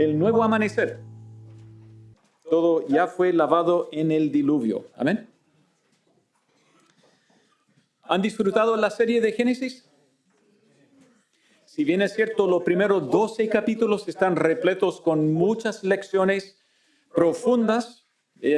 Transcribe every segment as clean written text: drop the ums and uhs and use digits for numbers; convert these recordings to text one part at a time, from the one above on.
el nuevo amanecer. Todo ya fue lavado en el diluvio. Amén. ¿Han disfrutado la serie de Génesis? Si bien es cierto, los primeros 12 capítulos están repletos con muchas lecciones profundas,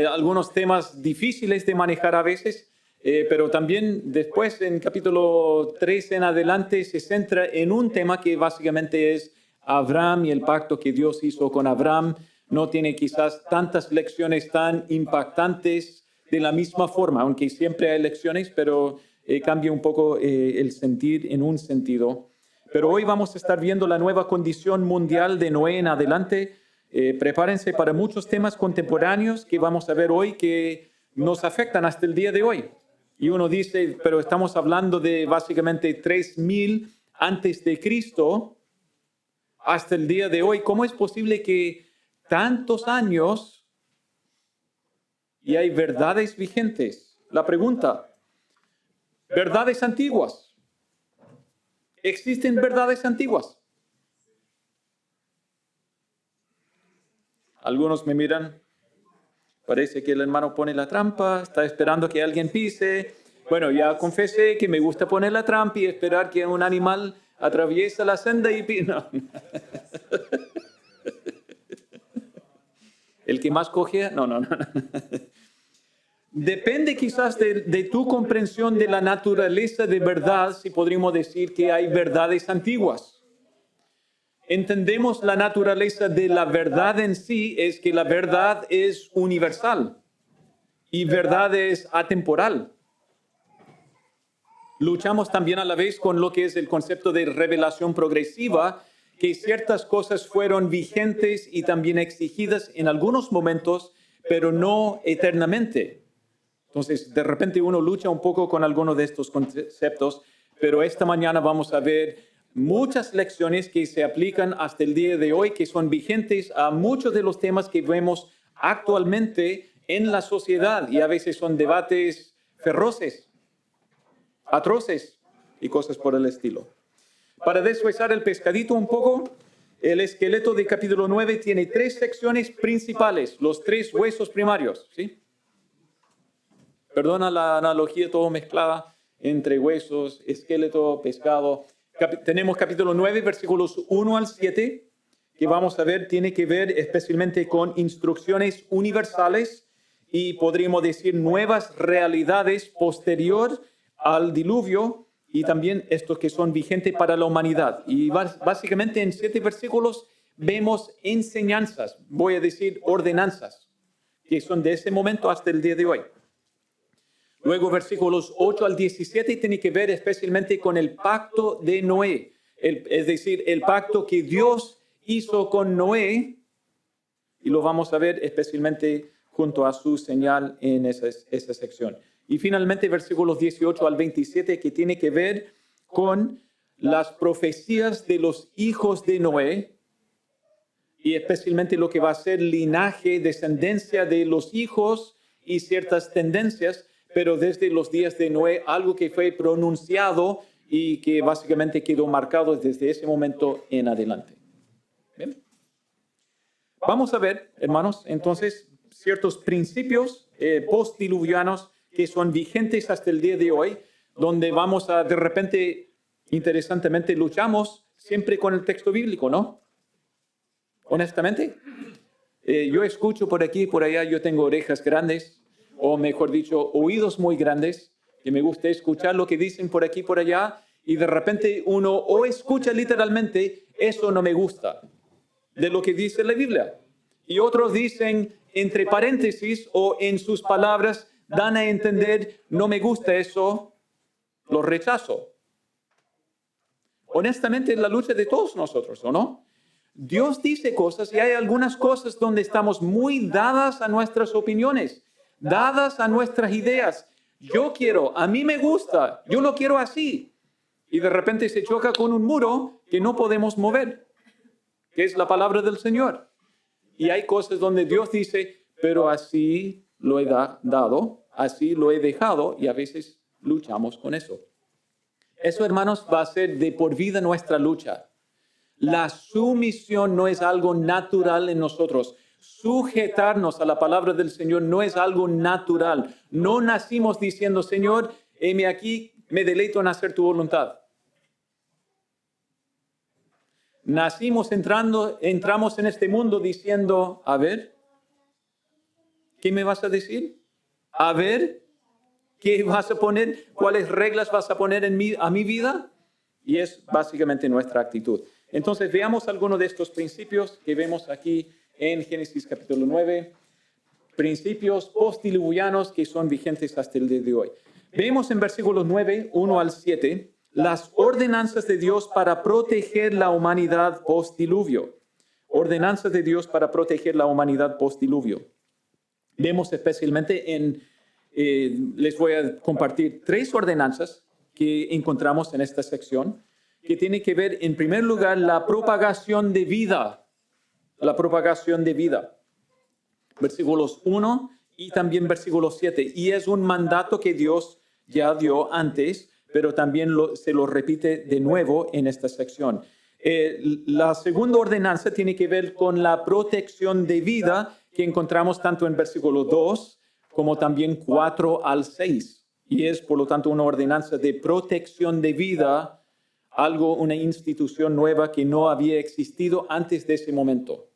algunos temas difíciles de manejar a veces, pero también después en capítulo 3 en adelante se centra en un tema que básicamente es Abraham y el pacto que Dios hizo con Abraham. No tiene quizás tantas lecciones tan impactantes de la misma forma, aunque siempre hay lecciones, pero cambia un poco el sentir en un sentido. Pero hoy vamos a estar viendo la nueva condición mundial de Noé en adelante. Prepárense para muchos temas contemporáneos que vamos a ver hoy que nos afectan hasta el día de hoy. Y uno dice, pero estamos hablando de básicamente 3000 antes de Cristo hasta el día de hoy. ¿Cómo es posible que tantos años y hay verdades vigentes? La pregunta, verdades antiguas. ¿Existen verdades antiguas? Algunos me miran, parece que el hermano pone la trampa, está esperando que alguien pise. Bueno, ya confesé que me gusta poner la trampa y esperar que un animal atraviese la senda y pise. No. El que más coge, no. Depende quizás de tu comprensión de la naturaleza de verdad, si podríamos decir que hay verdades antiguas. Entendemos la naturaleza de la verdad en sí, es que la verdad es universal y verdad es atemporal. Luchamos también a la vez con lo que es el concepto de revelación progresiva, que ciertas cosas fueron vigentes y también exigidas en algunos momentos, pero no eternamente. Entonces, de repente uno lucha un poco con algunos de estos conceptos, pero esta mañana vamos a ver muchas lecciones que se aplican hasta el día de hoy, que son vigentes a muchos de los temas que vemos actualmente en la sociedad, y a veces son debates feroces, atroces y cosas por el estilo. Para deshuesar el pescadito un poco, el esqueleto de capítulo 9 tiene 3 secciones principales, los 3 huesos primarios, ¿sí? Perdona la analogía todo mezclada entre huesos, esqueleto, pescado. Tenemos capítulo 9, versículos 1 al 7, que vamos a ver, tiene que ver especialmente con instrucciones universales y podríamos decir nuevas realidades posterior al diluvio y también estos que son vigentes para la humanidad. Y básicamente en 7 versículos vemos enseñanzas, voy a decir ordenanzas, que son de ese momento hasta el día de hoy. Luego, versículos 8 al 17 tiene que ver especialmente con el pacto de Noé, es decir, el pacto que Dios hizo con Noé, y lo vamos a ver especialmente junto a su señal en esa sección. Y finalmente, versículos 18 al 27, que tiene que ver con las profecías de los hijos de Noé, y especialmente lo que va a ser linaje, descendencia de los hijos y ciertas tendencias, pero desde los días de Noé, algo que fue pronunciado y que básicamente quedó marcado desde ese momento en adelante. Bien. Vamos a ver, hermanos, entonces, ciertos principios postdiluvianos que son vigentes hasta el día de hoy, donde vamos a, de repente, interesantemente, luchamos siempre con el texto bíblico, ¿no? Honestamente, yo escucho por aquí y por allá, yo tengo orejas grandes, o mejor dicho, oídos muy grandes, que me gusta escuchar lo que dicen por aquí y por allá, y de repente uno o escucha literalmente, eso no me gusta, de lo que dice la Biblia. Y otros dicen, entre paréntesis o en sus palabras, dan a entender, no me gusta eso, lo rechazo. Honestamente, es la lucha de todos nosotros, ¿o no? Dios dice cosas y hay algunas cosas donde estamos muy dadas a nuestras opiniones, dadas a nuestras ideas. Yo quiero, a mí me gusta, yo lo quiero así. Y de repente se choca con un muro que no podemos mover, que es la palabra del Señor. Y hay cosas donde Dios dice, pero así lo he dado, así lo he dejado, y a veces luchamos con eso. Eso, hermanos, va a ser de por vida nuestra lucha. La sumisión no es algo natural en nosotros. Sujetarnos a la palabra del Señor no es algo natural. No nacimos diciendo, Señor, heme aquí, me deleito en hacer tu voluntad. Entramos en este mundo diciendo, a ver, ¿qué me vas a decir? A ver, ¿qué vas a poner? ¿Cuáles reglas vas a poner a mi vida? Y es básicamente nuestra actitud. Entonces, veamos algunos de estos principios que vemos aquí en Génesis capítulo 9. Principios postdiluvianos que son vigentes hasta el día de hoy. Vemos en versículos 9, 1 al 7, las ordenanzas de Dios para proteger la humanidad postdiluvio. Ordenanzas de Dios para proteger la humanidad postdiluvio. Vemos especialmente les voy a compartir 3 ordenanzas que encontramos en esta sección, que tiene que ver, en primer lugar, la propagación de vida. La propagación de vida. Versículos 1 y también versículos 7. Y es un mandato que Dios ya dio antes, pero también se lo repite de nuevo en esta sección. La segunda ordenanza tiene que ver con la protección de vida, que encontramos tanto en versículo 2 como también 4 al 6. Y es, por lo tanto, una ordenanza de protección de vida, una institución nueva que no había existido antes de ese momento.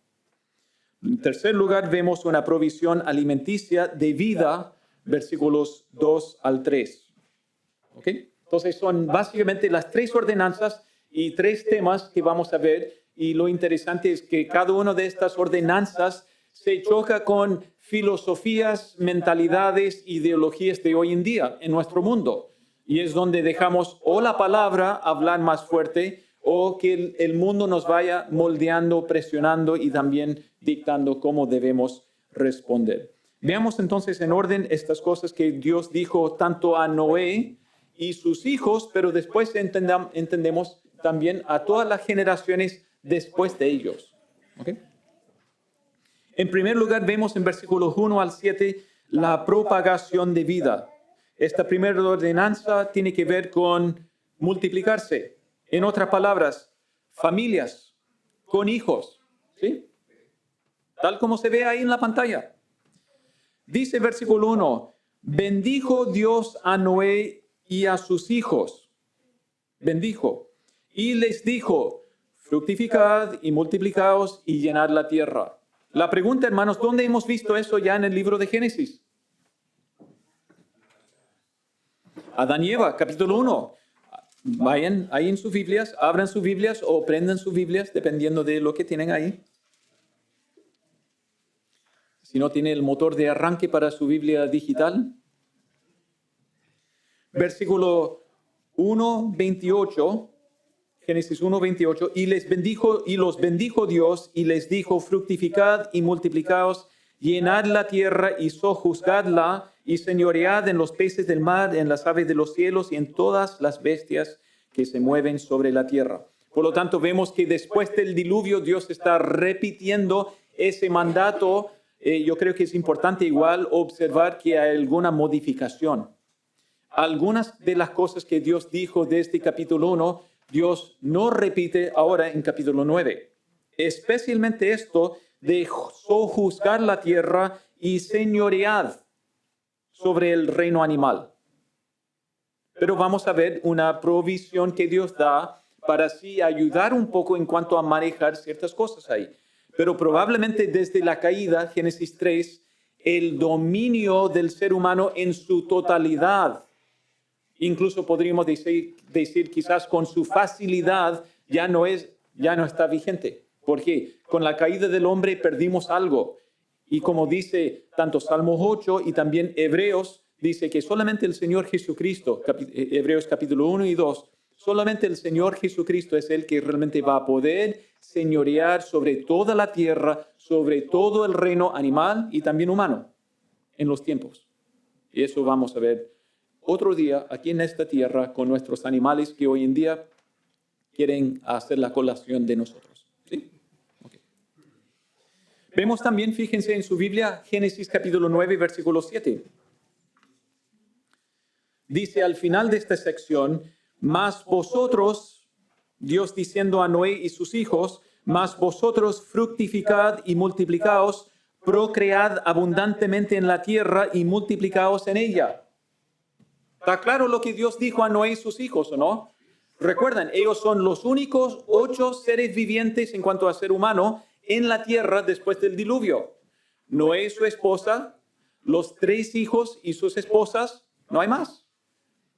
En tercer lugar, vemos una provisión alimenticia de vida, versículos 2 al 3. ¿Okay? Entonces, son básicamente las 3 ordenanzas y 3 temas que vamos a ver. Y lo interesante es que cada una de estas ordenanzas se choca con filosofías, mentalidades, ideologías de hoy en día en nuestro mundo. Y es donde dejamos o la palabra hablar más fuerte o que el mundo nos vaya moldeando, presionando y también dictando cómo debemos responder. Veamos entonces en orden estas cosas que Dios dijo tanto a Noé y sus hijos, pero después entendemos también a todas las generaciones después de ellos. ¿Okay? En primer lugar, vemos en versículos 1 al 7 la propagación de vida. Esta primera ordenanza tiene que ver con multiplicarse. En otras palabras, familias con hijos. ¿Sí? Tal como se ve ahí en la pantalla. Dice versículo 1, bendijo Dios a Noé y a sus hijos. Bendijo. Y les dijo, fructificad y multiplicaos y llenad la tierra. La pregunta, hermanos, ¿dónde hemos visto eso ya en el libro de Génesis? Adán y Eva, capítulo 1. Vayan ahí en sus Biblias, abran sus Biblias o prendan sus Biblias, dependiendo de lo que tienen ahí. Si no tiene el motor de arranque para su Biblia digital. Versículo 1:28. Génesis 1:28, y los bendijo Dios y les dijo, fructificad y multiplicaos, llenad la tierra y sojuzgadla y señoread en los peces del mar, en las aves de los cielos y en todas las bestias que se mueven sobre la tierra. Por lo tanto, vemos que después del diluvio Dios está repitiendo ese mandato. Yo creo que es importante igual observar que hay alguna modificación. Algunas de las cosas que Dios dijo desde capítulo 1, Dios no repite ahora en capítulo 9. Especialmente esto de sojuzgar la tierra y señorear sobre el reino animal. Pero vamos a ver una provisión que Dios da para así ayudar un poco en cuanto a manejar ciertas cosas ahí. Pero probablemente desde la caída, Génesis 3, el dominio del ser humano en su totalidad, incluso podríamos decir quizás con su facilidad, ya no está vigente. Porque con la caída del hombre perdimos algo. Y como dice tanto Salmos 8 y también Hebreos, dice que solamente el Señor Jesucristo, Hebreos capítulo 1 y 2, solamente el Señor Jesucristo es el que realmente va a poder señorear sobre toda la tierra, sobre todo el reino animal y también humano en los tiempos. Y eso vamos a ver otro día aquí en esta tierra con nuestros animales que hoy en día quieren hacer la colación de nosotros. ¿Sí? Okay. Vemos también, fíjense en su Biblia, Génesis capítulo 9, versículo 7. Dice al final de esta sección, mas vosotros Dios diciendo a Noé y sus hijos, mas vosotros fructificad y multiplicaos, procread abundantemente en la tierra y multiplicaos en ella. ¿Está claro lo que Dios dijo a Noé y sus hijos, o no? Recuerden, ellos son los únicos 8 seres vivientes en cuanto a ser humano en la tierra después del diluvio. Noé y su esposa, los 3 hijos y sus esposas, no hay más.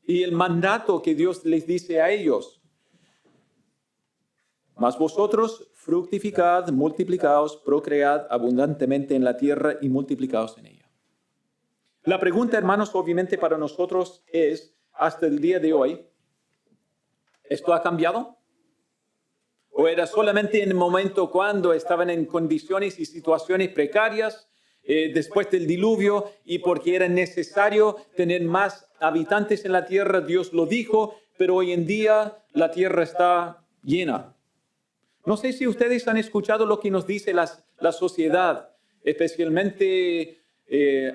Y el mandato que Dios les dice a ellos, mas vosotros fructificad, multiplicaos, procread abundantemente en la tierra y multiplicaos en ella. La pregunta, hermanos, obviamente para nosotros es, hasta el día de hoy, ¿esto ha cambiado? ¿O era solamente en el momento cuando estaban en condiciones y situaciones precarias después del diluvio y porque era necesario tener más habitantes en la tierra? Dios lo dijo, pero hoy en día la tierra está llena. No sé si ustedes han escuchado lo que nos dice la sociedad, especialmente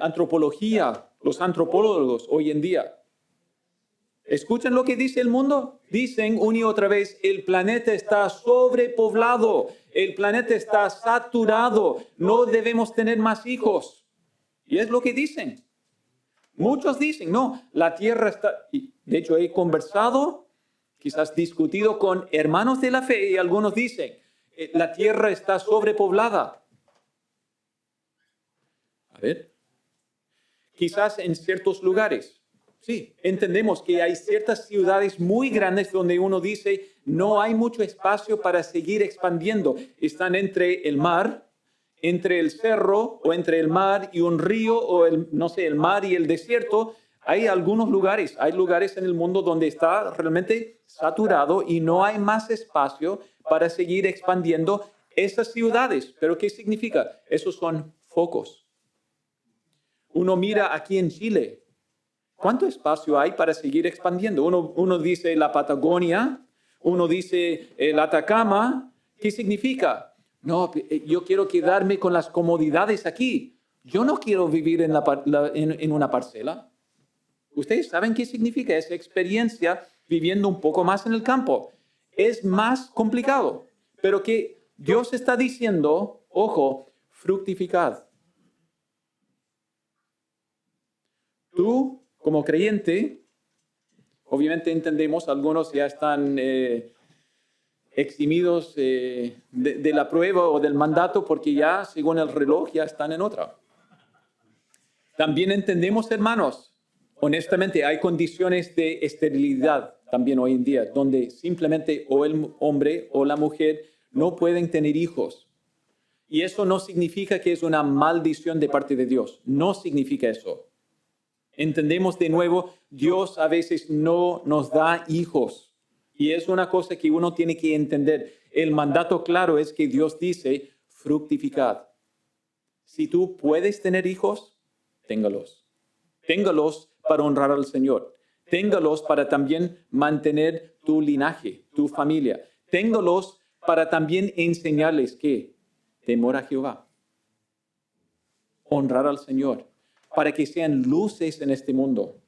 antropología, los antropólogos hoy en día. ¿Escuchan lo que dice el mundo? Dicen una y otra vez, el planeta está sobrepoblado, el planeta está saturado, no debemos tener más hijos. Y es lo que dicen. Muchos dicen, no, la tierra está... De hecho, he conversado, quizás discutido con hermanos de la fe y algunos dicen, la tierra está sobrepoblada. A ver, quizás en ciertos lugares. Sí, entendemos que hay ciertas ciudades muy grandes donde uno dice no hay mucho espacio para seguir expandiendo. Están entre el mar, entre el cerro o entre el mar y un río o el mar y el desierto. Hay algunos lugares, hay lugares en el mundo donde está realmente saturado y no hay más espacio para seguir expandiendo esas ciudades. ¿Pero qué significa? Esos son focos. Uno mira aquí en Chile. ¿Cuánto espacio hay para seguir expandiendo? Uno dice la Patagonia, uno dice el Atacama. ¿Qué significa? No, yo quiero quedarme con las comodidades aquí. Yo no quiero vivir en una parcela. Ustedes saben qué significa esa experiencia viviendo un poco más en el campo. Es más complicado, pero que Dios está diciendo, ojo, fructificad. Tú, como creyente, obviamente entendemos, algunos ya están eximidos de la prueba o del mandato porque ya, según el reloj, ya están en otra. También entendemos, hermanos, honestamente, hay condiciones de esterilidad también hoy en día, donde simplemente o el hombre o la mujer no pueden tener hijos. Y eso no significa que es una maldición de parte de Dios. No significa eso. Entendemos de nuevo, Dios a veces no nos da hijos. Y es una cosa que uno tiene que entender. El mandato claro es que Dios dice, fructificad. Si tú puedes tener hijos, téngalos. Téngalos para honrar al Señor. Téngalos para también mantener tu linaje, tu familia. Téngalos para también enseñarles que temor a Jehová. Honrar al Señor. Para que sean luces en este mundo.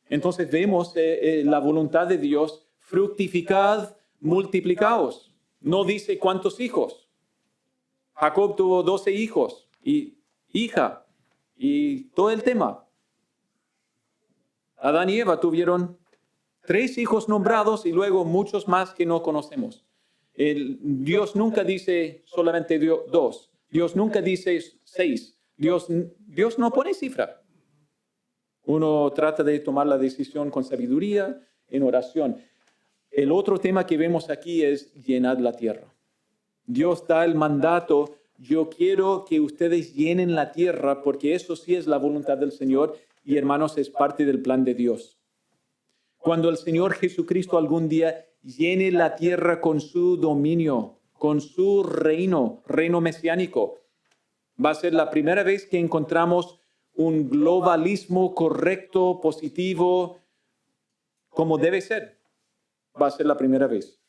Entonces vemos la voluntad de Dios, fructificad, multiplicaos. No dice cuántos hijos. Jacob tuvo 12 hijos y hija y todo el tema. Adán y Eva tuvieron 3 hijos nombrados y luego muchos más que no conocemos. Dios nunca dice solamente 2. Dios nunca dice 6. Dios no pone cifra. Uno trata de tomar la decisión con sabiduría, en oración. El otro tema que vemos aquí es llenar la tierra. Dios da el mandato, yo quiero que ustedes llenen la tierra porque eso sí es la voluntad del Señor y hermanos es parte del plan de Dios. Cuando el Señor Jesucristo algún día llene la tierra con su dominio, con su reino mesiánico, va a ser la primera vez que encontramos un globalismo correcto, positivo, como debe ser. Va a ser la primera vez.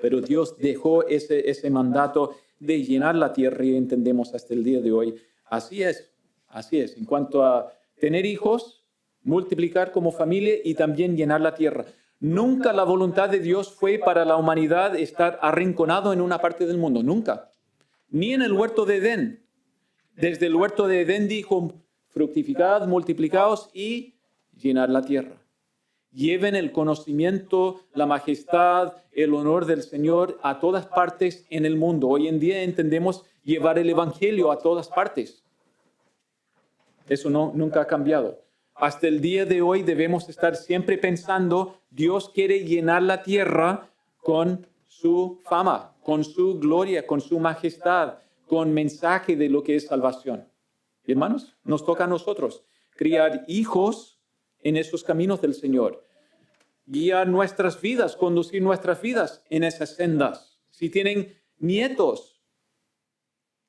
Pero Dios dejó ese mandato de llenar la tierra y entendemos hasta el día de hoy. Así es. En cuanto a tener hijos, multiplicar como familia y también llenar la tierra. Nunca la voluntad de Dios fue para la humanidad estar arrinconado en una parte del mundo, nunca. Ni en el huerto de Edén. Desde el huerto de Edén dijo, fructificad, multiplicaos y llenad la tierra. Lleven el conocimiento, la majestad, el honor del Señor a todas partes en el mundo. Hoy en día entendemos llevar el evangelio a todas partes. Eso nunca ha cambiado. Hasta el día de hoy debemos estar siempre pensando, Dios quiere llenar la tierra con su fama, con su gloria, con su majestad, con mensaje de lo que es salvación. Hermanos, nos toca a nosotros criar hijos en esos caminos del Señor, guiar nuestras vidas, conducir nuestras vidas en esas sendas. Si tienen nietos,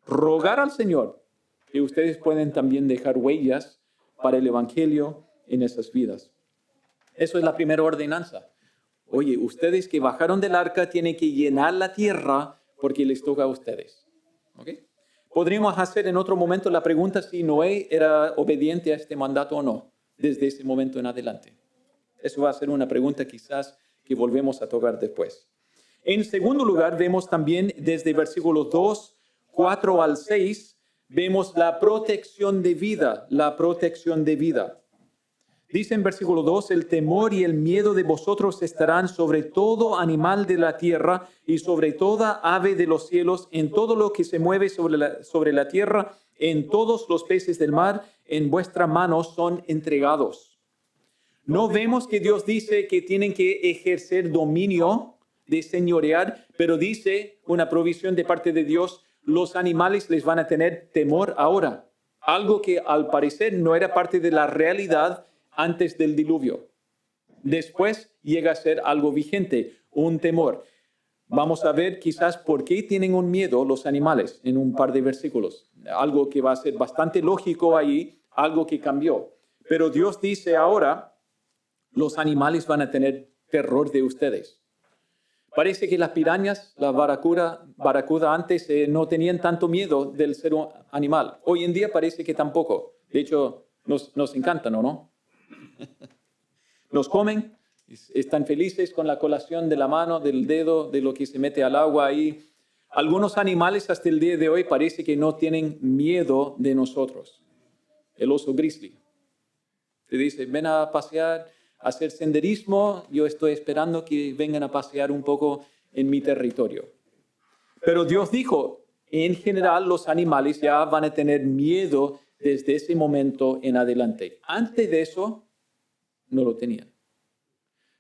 rogar al Señor que ustedes pueden también dejar huellas para el evangelio en esas vidas. Eso es la primera ordenanza. Oye, ustedes que bajaron del arca tienen que llenar la tierra porque les toca a ustedes. ¿Okay? Podríamos hacer en otro momento la pregunta si Noé era obediente a este mandato o no, desde ese momento en adelante. Eso va a ser una pregunta quizás que volvemos a tocar después. En segundo lugar, vemos también desde versículos 2, 4 al 6, vemos la protección de vida, la protección de vida. Dice en versículo 2, el temor y el miedo de vosotros estarán sobre todo animal de la tierra y sobre toda ave de los cielos, en todo lo que se mueve sobre la tierra, en todos los peces del mar, en vuestra mano son entregados. No vemos que Dios dice que tienen que ejercer dominio, de señorear, pero dice una provisión de parte de Dios, los animales les van a tener temor ahora. Algo que al parecer no era parte de la realidad antes del diluvio. Después llega a ser algo vigente, un temor. Vamos a ver quizás por qué tienen un miedo los animales en un par de versículos. Algo que va a ser bastante lógico ahí, algo que cambió. Pero Dios dice ahora, los animales van a tener terror de ustedes. Parece que las pirañas, la baracuda antes no tenían tanto miedo del ser animal. Hoy en día parece que tampoco. De hecho, nos encantan, ¿o no? Nos comen, están felices con la colación de la mano, del dedo, de lo que se mete al agua ahí. Algunos animales hasta el día de hoy parece que no tienen miedo de nosotros. El oso grizzly. Te dice, ven a pasear, a hacer senderismo, yo estoy esperando que vengan a pasear un poco en mi territorio. Pero Dios dijo, en general los animales ya van a tener miedo desde ese momento en adelante. Antes de eso, no lo tenían.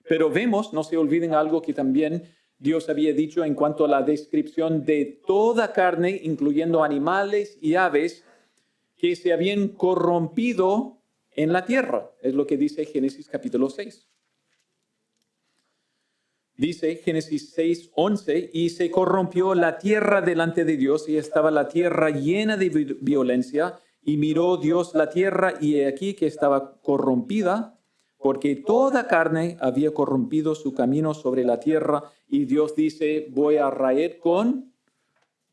Pero vemos, no se olviden algo que también Dios había dicho en cuanto a la descripción de toda carne, incluyendo animales y aves, que se habían corrompido en la tierra. Es lo que dice Génesis capítulo 6. Dice Génesis 6, 11, y se corrompió la tierra delante de Dios, y estaba la tierra llena de violencia, y miró Dios la tierra, y he aquí que estaba corrompida, porque toda carne había corrompido su camino sobre la tierra, y Dios dice, voy a raer con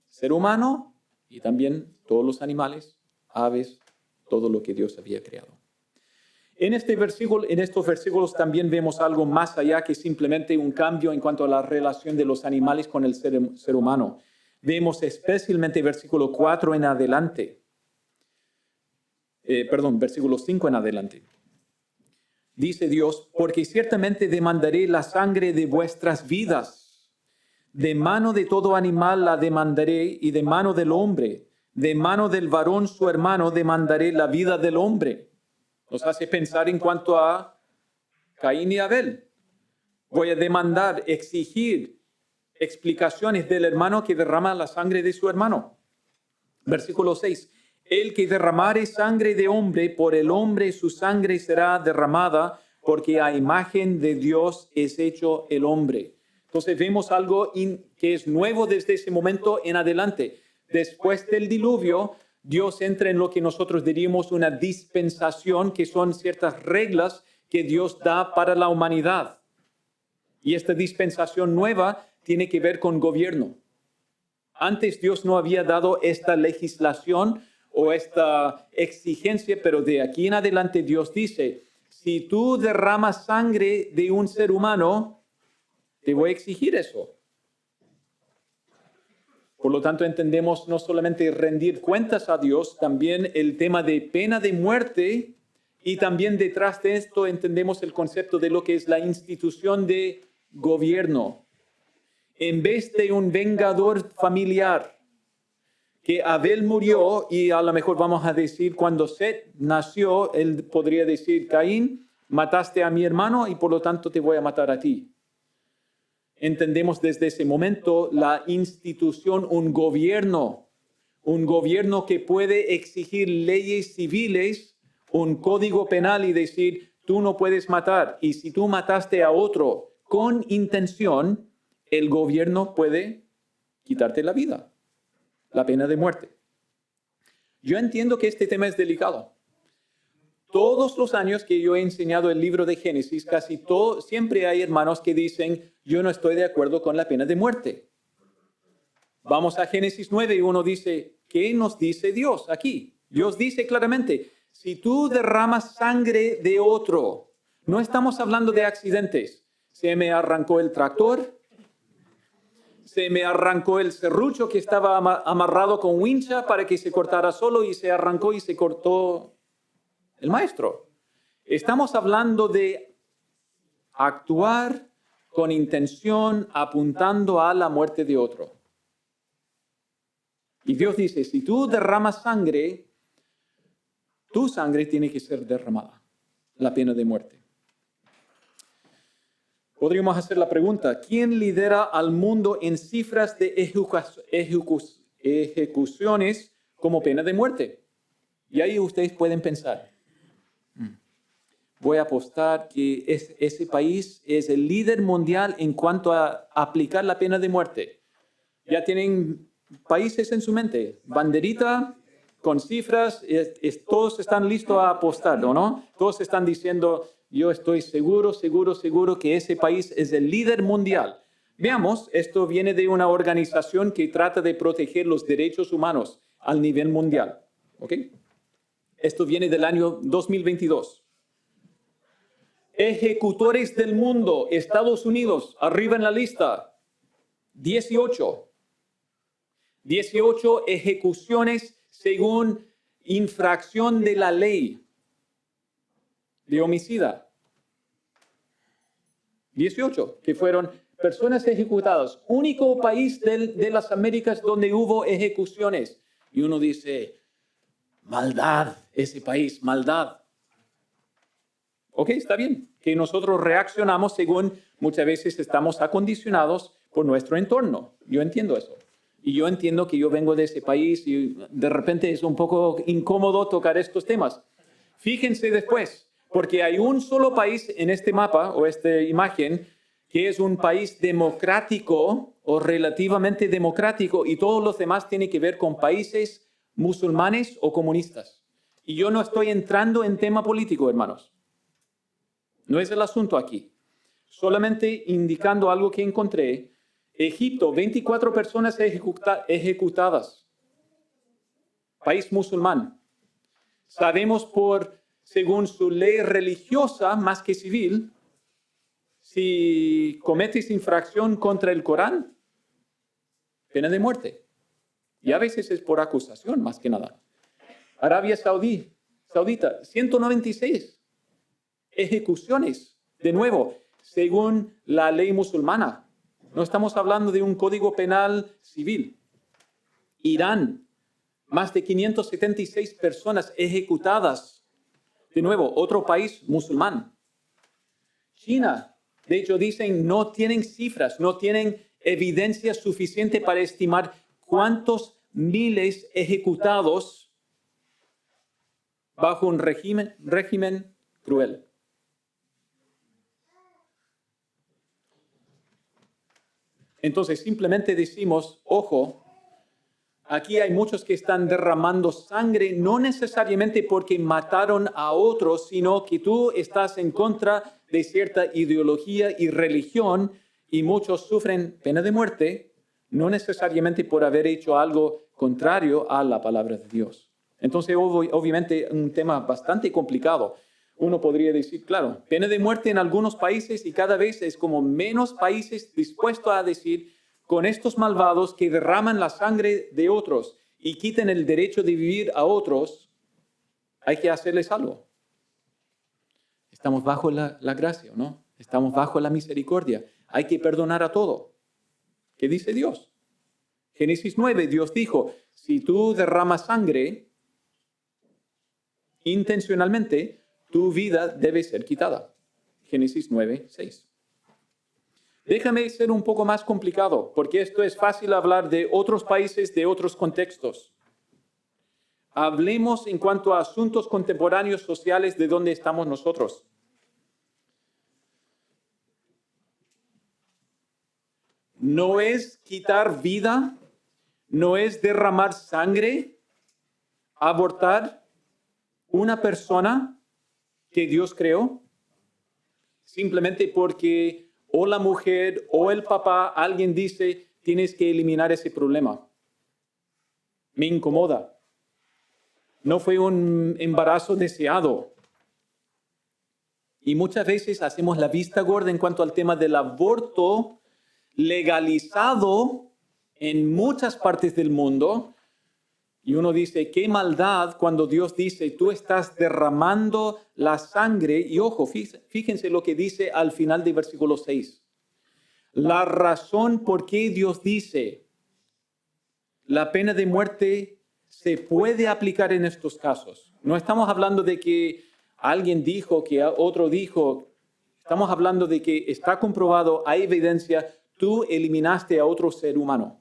ser humano, y también todos los animales, aves, todo lo que Dios había creado. En estos versículos también vemos algo más allá que simplemente un cambio en cuanto a la relación de los animales con el ser humano. Vemos especialmente versículo 4 en adelante. Versículo 5 en adelante. Dice Dios, porque ciertamente demandaré la sangre de vuestras vidas. De mano de todo animal la demandaré y de mano del hombre. De mano del varón su hermano demandaré la vida del hombre. Nos hace pensar en cuanto a Caín y Abel. Voy a demandar, exigir explicaciones del hermano que derrama la sangre de su hermano. Versículo 6. El que derramare sangre de hombre, por el hombre su sangre será derramada, porque a imagen de Dios es hecho el hombre. Entonces vemos algo que es nuevo desde ese momento en adelante. Después del diluvio, Dios entra en lo que nosotros diríamos una dispensación, que son ciertas reglas que Dios da para la humanidad. Y esta dispensación nueva tiene que ver con gobierno. Antes Dios no había dado esta legislación o esta exigencia, pero de aquí en adelante Dios dice, si tú derramas sangre de un ser humano, te voy a exigir eso. Por lo tanto, entendemos no solamente rendir cuentas a Dios, también el tema de pena de muerte, y también detrás de esto entendemos el concepto de lo que es la institución de gobierno. En vez de un vengador familiar, que Abel murió y a lo mejor vamos a decir cuando Set nació, él podría decir, Caín, mataste a mi hermano y por lo tanto te voy a matar a ti. Entendemos desde ese momento la institución, un gobierno que puede exigir leyes civiles, un código penal y decir, tú no puedes matar. Y si tú mataste a otro con intención, el gobierno puede quitarte la vida, la pena de muerte. Yo entiendo que este tema es delicado. Todos los años que yo he enseñado el libro de Génesis, siempre hay hermanos que dicen, yo no estoy de acuerdo con la pena de muerte. Vamos a Génesis 9 y uno dice, ¿qué nos dice Dios aquí? Dios dice claramente, si tú derramas sangre de otro, no estamos hablando de accidentes. Se me arrancó el tractor, se me arrancó el serrucho que estaba amarrado con wincha para que se cortara solo y se arrancó y se cortó el maestro. Estamos hablando de actuar con intención apuntando a la muerte de otro. Y Dios dice, si tú derramas sangre, tu sangre tiene que ser derramada, la pena de muerte. Podríamos hacer la pregunta, ¿quién lidera al mundo en cifras de ejecuciones como pena de muerte? Y ahí ustedes pueden pensar, voy a apostar que ese país es el líder mundial en cuanto a aplicar la pena de muerte. Ya tienen países en su mente, banderita con cifras, todos están listos a apostar, ¿o no? Todos están diciendo, yo estoy seguro que ese país es el líder mundial. Veamos, esto viene de una organización que trata de proteger los derechos humanos al nivel mundial. ¿Ok? Esto viene del año 2022. Ejecutores del mundo, Estados Unidos, arriba en la lista, 18. 18 ejecuciones según infracción de la ley de homicida. 18, que fueron personas ejecutadas. Único país de las Américas donde hubo ejecuciones. Y uno dice, maldad, ese país, maldad. Ok, está bien, que nosotros reaccionamos según muchas veces estamos acondicionados por nuestro entorno. Yo entiendo eso. Y yo entiendo que yo vengo de ese país y de repente es un poco incómodo tocar estos temas. Fíjense después, porque hay un solo país en este mapa o esta imagen que es un país democrático o relativamente democrático y todos los demás tienen que ver con países musulmanes o comunistas. Y yo no estoy entrando en tema político, hermanos. No es el asunto aquí. Solamente indicando algo que encontré. Egipto, 24 personas ejecutadas. País musulmán. Sabemos según su ley religiosa, más que civil, si cometes infracción contra el Corán, pena de muerte. Y a veces es por acusación, más que nada. Arabia Saudita, 196 ejecuciones, de nuevo, según la ley musulmana. No estamos hablando de un código penal civil. Irán, más de 576 personas ejecutadas. De nuevo, otro país musulmán. China, de hecho, dicen no tienen cifras, no tienen evidencia suficiente para estimar cuántos miles ejecutados bajo un régimen cruel. Entonces, simplemente decimos, ojo, aquí hay muchos que están derramando sangre, no necesariamente porque mataron a otros, sino que tú estás en contra de cierta ideología y religión, y muchos sufren pena de muerte, no necesariamente por haber hecho algo contrario a la palabra de Dios. Entonces, obviamente, un tema bastante complicado. Uno podría decir, claro, pena de muerte en algunos países y cada vez es como menos países dispuestos a decir, con estos malvados que derraman la sangre de otros y quiten el derecho de vivir a otros, hay que hacerles algo. Estamos bajo la gracia, ¿no? Estamos bajo la misericordia. Hay que perdonar a todo. ¿Qué dice Dios? Génesis 9, Dios dijo, si tú derramas sangre intencionalmente, tu vida debe ser quitada. Génesis 9, 6. Déjame ser un poco más complicado, porque esto es fácil hablar de otros países, de otros contextos. Hablemos en cuanto a asuntos contemporáneos sociales de donde estamos nosotros. No es quitar vida, no es derramar sangre, abortar una persona que Dios creó, simplemente porque o la mujer o el papá, alguien dice, tienes que eliminar ese problema. Me incomoda. No fue un embarazo deseado. Y muchas veces hacemos la vista gorda en cuanto al tema del aborto legalizado en muchas partes del mundo. Y uno dice, qué maldad cuando Dios dice, tú estás derramando la sangre. Y ojo, fíjense lo que dice al final del versículo 6. La razón por qué Dios dice, la pena de muerte se puede aplicar en estos casos. No estamos hablando de que alguien dijo, que otro dijo. Estamos hablando de que está comprobado, hay evidencia, tú eliminaste a otro ser humano.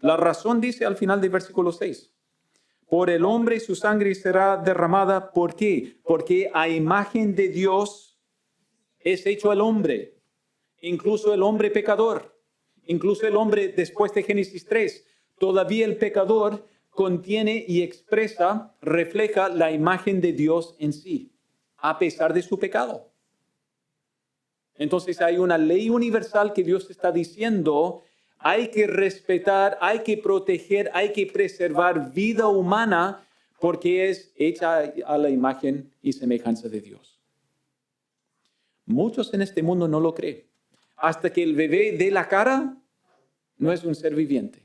La razón dice al final del versículo 6. Por el hombre su sangre será derramada. ¿Por qué? Porque a imagen de Dios es hecho el hombre. Incluso el hombre pecador. Incluso el hombre después de Génesis 3. Todavía el pecador contiene y expresa, refleja la imagen de Dios en sí, a pesar de su pecado. Entonces hay una ley universal que Dios está diciendo, hay que respetar, hay que proteger, hay que preservar vida humana porque es hecha a la imagen y semejanza de Dios. Muchos en este mundo no lo creen. Hasta que el bebé dé la cara, no es un ser viviente.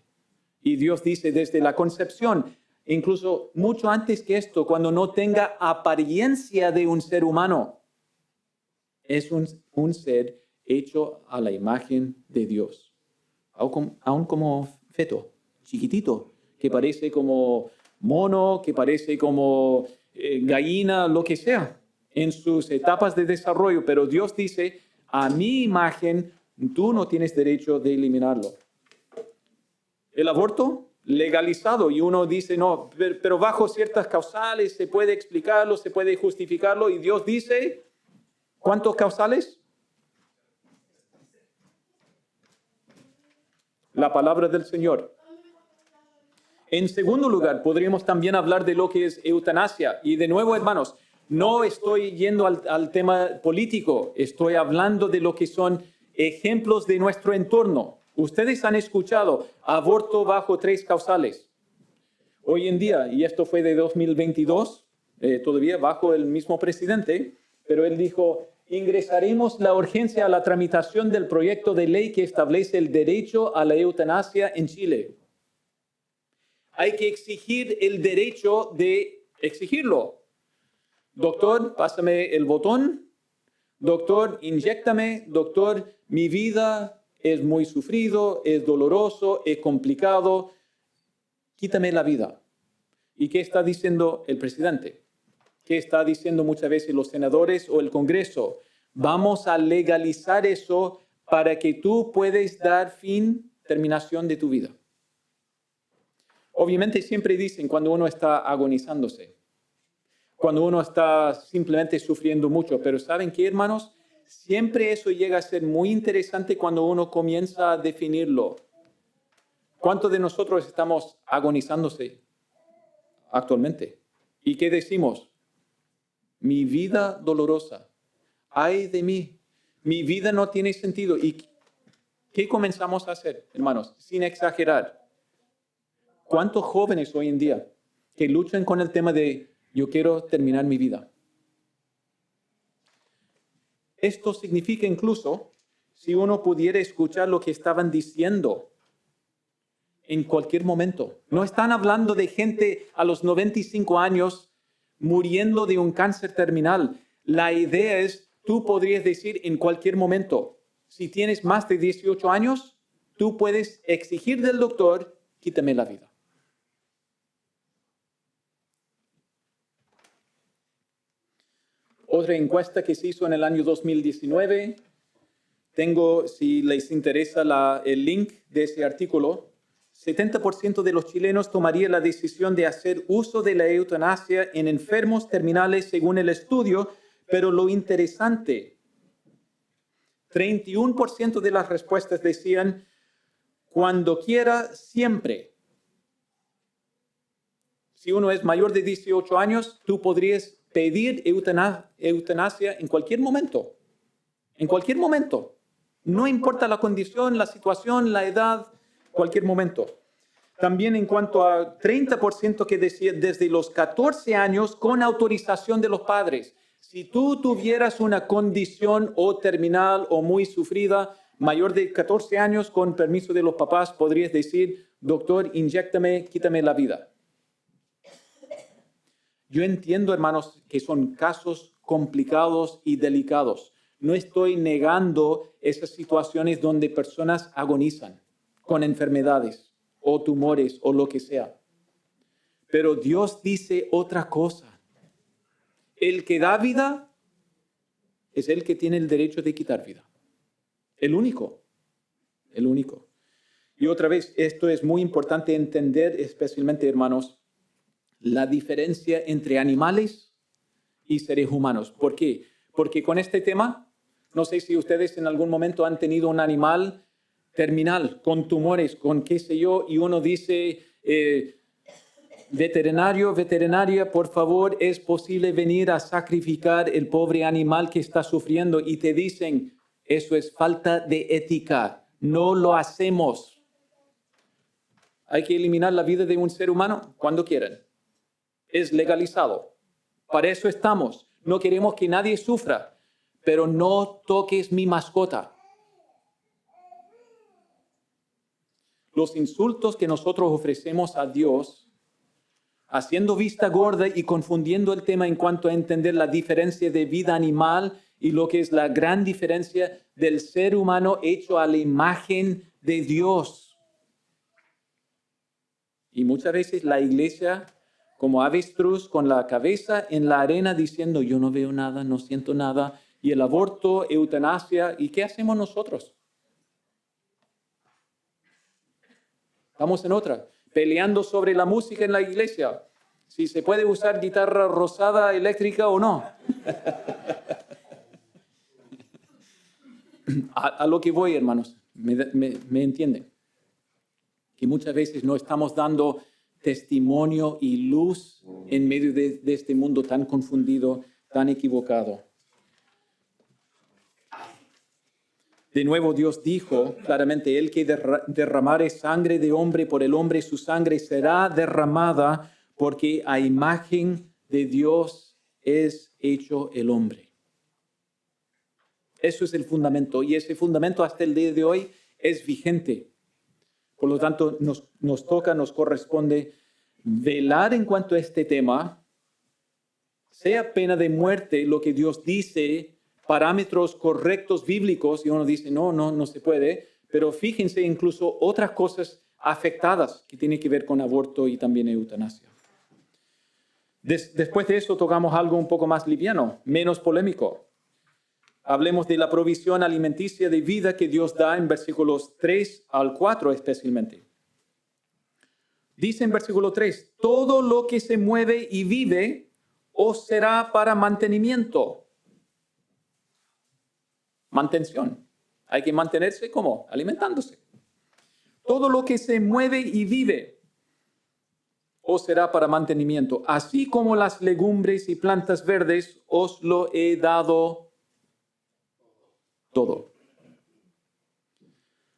Y Dios dice desde la concepción, incluso mucho antes que esto, cuando no tenga apariencia de un ser humano, es un ser hecho a la imagen de Dios. Aún como feto, chiquitito, que parece como mono, que parece como gallina, lo que sea, en sus etapas de desarrollo. Pero Dios dice, a mi imagen, tú no tienes derecho de eliminarlo. El aborto legalizado y uno dice, no, pero bajo ciertas causales se puede explicarlo, se puede justificarlo. Y Dios dice, ¿cuántos causales? La palabra del Señor. En segundo lugar, podríamos también hablar de lo que es eutanasia. Y de nuevo, hermanos, no estoy yendo al tema político, estoy hablando de lo que son ejemplos de nuestro entorno. Ustedes han escuchado aborto bajo 3 causales. Hoy en día, y esto fue de 2022, todavía bajo el mismo presidente, pero él dijo, ingresaremos la urgencia a la tramitación del proyecto de ley que establece el derecho a la eutanasia en Chile. Hay que exigir el derecho de exigirlo. Doctor, pásame el botón. Doctor, inyéctame. Doctor, mi vida es muy sufrido, es doloroso, es complicado. Quítame la vida. ¿Y qué está diciendo el presidente? ¿Qué está diciendo muchas veces los senadores o el Congreso? Vamos a legalizar eso para que tú puedas dar terminación de tu vida. Obviamente siempre dicen cuando uno está agonizándose, cuando uno está simplemente sufriendo mucho, pero ¿saben qué, hermanos? Siempre eso llega a ser muy interesante cuando uno comienza a definirlo. ¿Cuántos de nosotros estamos agonizándose actualmente? ¿Y qué decimos? Mi vida dolorosa. Ay de mí. Mi vida no tiene sentido. ¿Y qué comenzamos a hacer, hermanos? Sin exagerar. ¿Cuántos jóvenes hoy en día que luchan con el tema de yo quiero terminar mi vida? Esto significa incluso si uno pudiera escuchar lo que estaban diciendo en cualquier momento. No están hablando de gente a los 95 años muriendo de un cáncer terminal. La idea es, tú podrías decir en cualquier momento, si tienes más de 18 años, tú puedes exigir del doctor, quítame la vida. Otra encuesta que se hizo en el año 2019, tengo, si les interesa el link de ese artículo, 70% de los chilenos tomaría la decisión de hacer uso de la eutanasia en enfermos terminales según el estudio, pero lo interesante, 31% de las respuestas decían, cuando quiera, siempre. Si uno es mayor de 18 años, tú podrías pedir eutanasia en cualquier momento. En cualquier momento. No importa la condición, la situación, la edad, cualquier momento. También en cuanto a 30% que decía desde los 14 años con autorización de los padres. Si tú tuvieras una condición o terminal o muy sufrida, mayor de 14 años, con permiso de los papás, podrías decir, doctor, inyéctame, quítame la vida. Yo entiendo, hermanos, que son casos complicados y delicados. No estoy negando esas situaciones donde personas agonizan con enfermedades o tumores o lo que sea. Pero Dios dice otra cosa. El que da vida es el que tiene el derecho de quitar vida. El único. El único. Y otra vez, esto es muy importante entender, especialmente, hermanos, la diferencia entre animales y seres humanos. ¿Por qué? Porque con este tema, no sé si ustedes en algún momento han tenido un animal terminal, con tumores, con qué sé yo, y uno dice, veterinario, veterinaria, por favor, ¿es posible venir a sacrificar el pobre animal que está sufriendo? Y te dicen, eso es falta de ética, no lo hacemos. Hay que eliminar la vida de un ser humano cuando quieran. Es legalizado. Para eso estamos. No queremos que nadie sufra, pero no toques mi mascota. Los insultos que nosotros ofrecemos a Dios, haciendo vista gorda y confundiendo el tema en cuanto a entender la diferencia de vida animal y lo que es la gran diferencia del ser humano hecho a la imagen de Dios. Y muchas veces la iglesia, como avestruz, con la cabeza en la arena diciendo, yo no veo nada, no siento nada, y el aborto, eutanasia, ¿y qué hacemos nosotros? Estamos en otra, peleando sobre la música en la iglesia, si se puede usar guitarra rosada eléctrica o no. A lo que voy, hermanos, me entienden, que muchas veces no estamos dando testimonio y luz en medio de este mundo tan confundido, tan equivocado. De nuevo, Dios dijo claramente, el que derramare sangre de hombre por el hombre, su sangre será derramada, porque a imagen de Dios es hecho el hombre. Eso es el fundamento, y ese fundamento hasta el día de hoy es vigente. Por lo tanto, nos corresponde velar en cuanto a este tema, sea pena de muerte lo que Dios dice, parámetros correctos bíblicos, y uno dice, no se puede, pero fíjense incluso otras cosas afectadas que tienen que ver con aborto y también eutanasia. Después de eso tocamos algo un poco más liviano, menos polémico. Hablemos de la provisión alimenticia de vida que Dios da en versículos 3 al 4 especialmente. Dice en versículo 3, todo lo que se mueve y vive os será para mantenimiento. Mantención. Hay que mantenerse ¿cómo? Alimentándose. Todo lo que se mueve y vive os será para mantenimiento. Así como las legumbres y plantas verdes os lo he dado todo.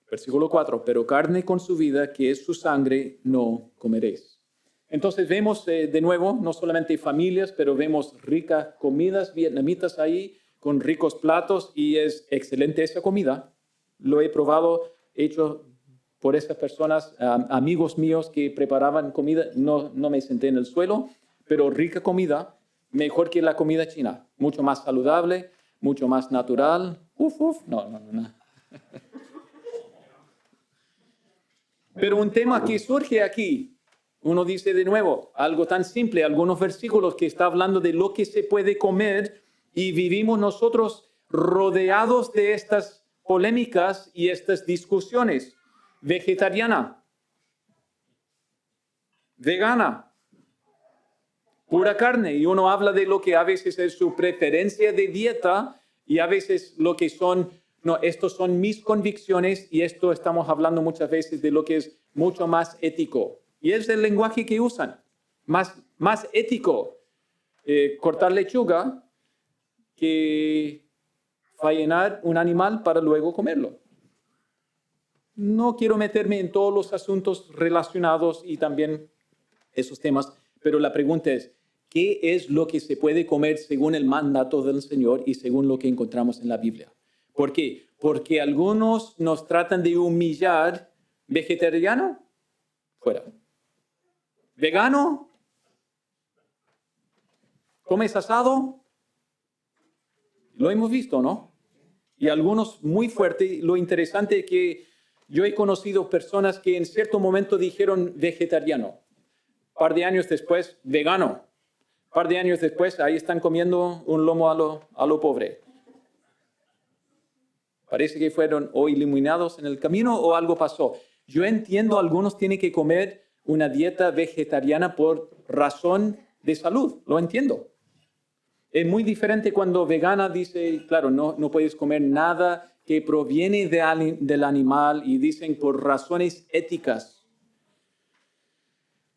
Versículo 4, pero carne con su vida, que es su sangre, no comeréis. Entonces vemos de nuevo, no solamente familias, pero vemos ricas comidas vietnamitas ahí, con ricos platos y es excelente esa comida. Lo he probado, hecho por esas personas, amigos míos que preparaban comida. No me senté en el suelo, pero rica comida, mejor que la comida china. Mucho más saludable, mucho más natural. No. Pero un tema que surge aquí, uno dice de nuevo, algo tan simple, algunos versículos que está hablando de lo que se puede comer y vivimos nosotros rodeados de estas polémicas y estas discusiones. Vegetariana, vegana, pura carne. Y uno habla de lo que a veces es su preferencia de dieta y a veces lo que son, no, estos son mis convicciones y esto estamos hablando muchas veces de lo que es mucho más ético. Y es el lenguaje que usan, más ético. Cortar lechuga que fallenar un animal para luego comerlo. No quiero meterme en todos los asuntos relacionados y también esos temas, pero la pregunta es, ¿qué es lo que se puede comer según el mandato del Señor y según lo que encontramos en la Biblia? ¿Por qué? Porque algunos nos tratan de humillar. ¿Vegetariano? Fuera. ¿Vegano? ¿Comes asado? Lo hemos visto, ¿no? Y algunos muy fuertes. Lo interesante es que yo he conocido personas que en cierto momento dijeron vegetariano. Un par de años después, vegano. Un par de años después, ahí están comiendo un lomo a lo pobre. Parece que fueron o eliminados en el camino o algo pasó. Yo entiendo, algunos tienen que comer una dieta vegetariana por razón de salud. Lo entiendo. Es muy diferente cuando vegana dice, claro, no puedes comer nada que proviene del animal y dicen por razones éticas.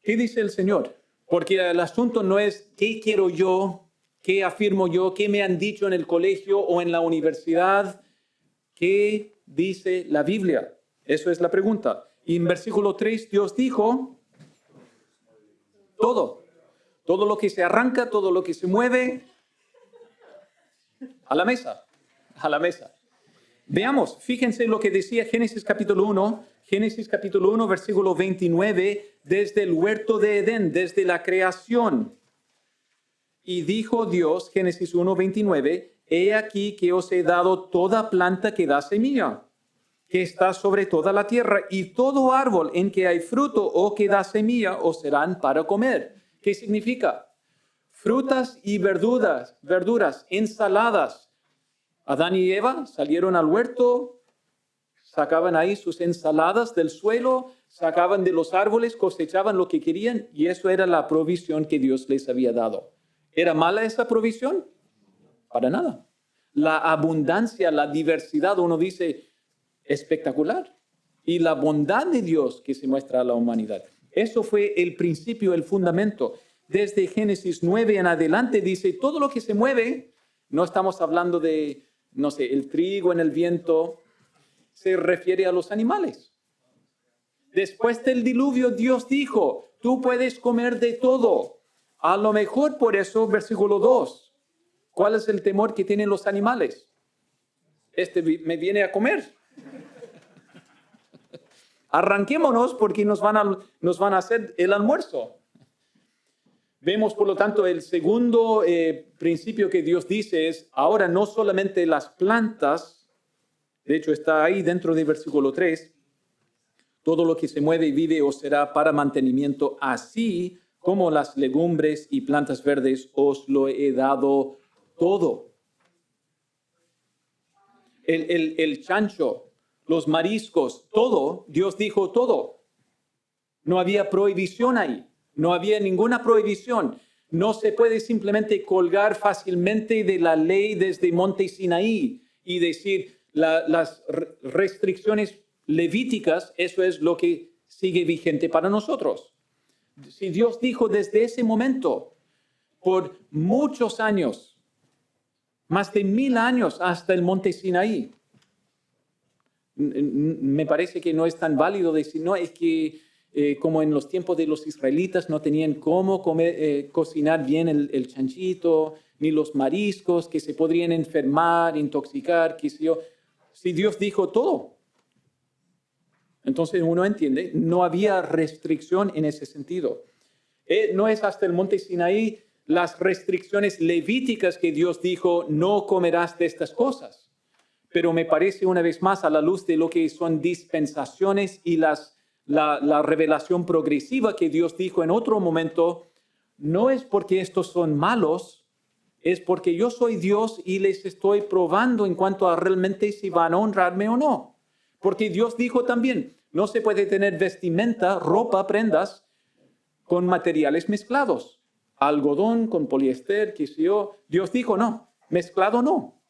¿Qué dice el Señor? Porque el asunto no es qué quiero yo, qué afirmo yo, qué me han dicho en el colegio o en la universidad. ¿Qué dice la Biblia? Eso es la pregunta. Y en versículo 3 Dios dijo, todo lo que se arranca, todo lo que se mueve, a la mesa. Veamos, fíjense lo que decía Génesis capítulo 1, versículo 29, desde el huerto de Edén, desde la creación. Y dijo Dios, Génesis 1, 29, he aquí que os he dado toda planta que da semilla, que está sobre toda la tierra, y todo árbol en que hay fruto o que da semilla os serán para comer. ¿Qué significa? Frutas y verduras, ensaladas. Adán y Eva salieron al huerto, sacaban ahí sus ensaladas del suelo, sacaban de los árboles, cosechaban lo que querían y eso era la provisión que Dios les había dado. ¿Era mala esa provisión? Para nada. La abundancia, la diversidad, uno dice, espectacular. Y la bondad de Dios que se muestra a la humanidad. Eso fue el principio, el fundamento. Desde Génesis 9 en adelante dice, todo lo que se mueve, no estamos hablando de, no sé, el trigo en el viento, se refiere a los animales. Después del diluvio, Dios dijo, tú puedes comer de todo. A lo mejor por eso, versículo 2, ¿cuál es el temor que tienen los animales? Me viene a comer. Arranquémonos porque nos van a hacer el almuerzo. Vemos, por lo tanto, el segundo principio que Dios dice es, ahora no solamente las plantas, de hecho está ahí dentro del versículo 3, todo lo que se mueve y vive os será para mantenimiento, así como las legumbres y plantas verdes os lo he dado todo. El chancho, los mariscos, todo, Dios dijo todo. No había prohibición ahí. No había ninguna prohibición. No se puede simplemente colgar fácilmente de la ley desde Monte Sinaí y decir las restricciones levíticas, eso es lo que sigue vigente para nosotros. Si Dios dijo desde ese momento, por muchos años, más de 1000 años hasta el Monte Sinaí, me parece que no es tan válido decir, no, es que como en los tiempos de los israelitas no tenían cómo cocinar bien el chanchito, ni los mariscos, que se podrían enfermar, intoxicar, qué sé yo. Si Dios dijo todo, entonces uno entiende, no había restricción en ese sentido. No es hasta el monte Sinaí las restricciones levíticas que Dios dijo, no comerás de estas cosas. Pero me parece una vez más a la luz de lo que son dispensaciones y la revelación progresiva que Dios dijo en otro momento, no es porque estos son malos, es porque yo soy Dios y les estoy probando en cuanto a realmente si van a honrarme o no. Porque Dios dijo también, no se puede tener vestimenta, ropa, prendas con materiales mezclados. Algodón con poliéster, qué sé yo. Dios dijo no, mezclado no.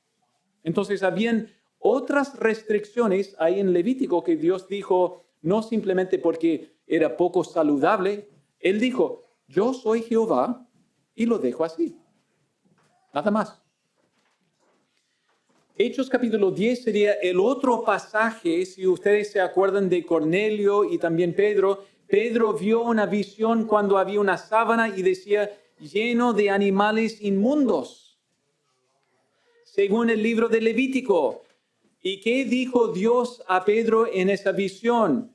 Entonces habían otras restricciones ahí en Levítico que Dios dijo no simplemente porque era poco saludable. Él dijo, yo soy Jehová y lo dejo así. Nada más. Hechos capítulo 10 sería el otro pasaje, si ustedes se acuerdan de Cornelio y también Pedro. Pedro vio una visión cuando había una sábana y decía, lleno de animales inmundos, según el libro de Levítico. ¿Y qué dijo Dios a Pedro en esa visión?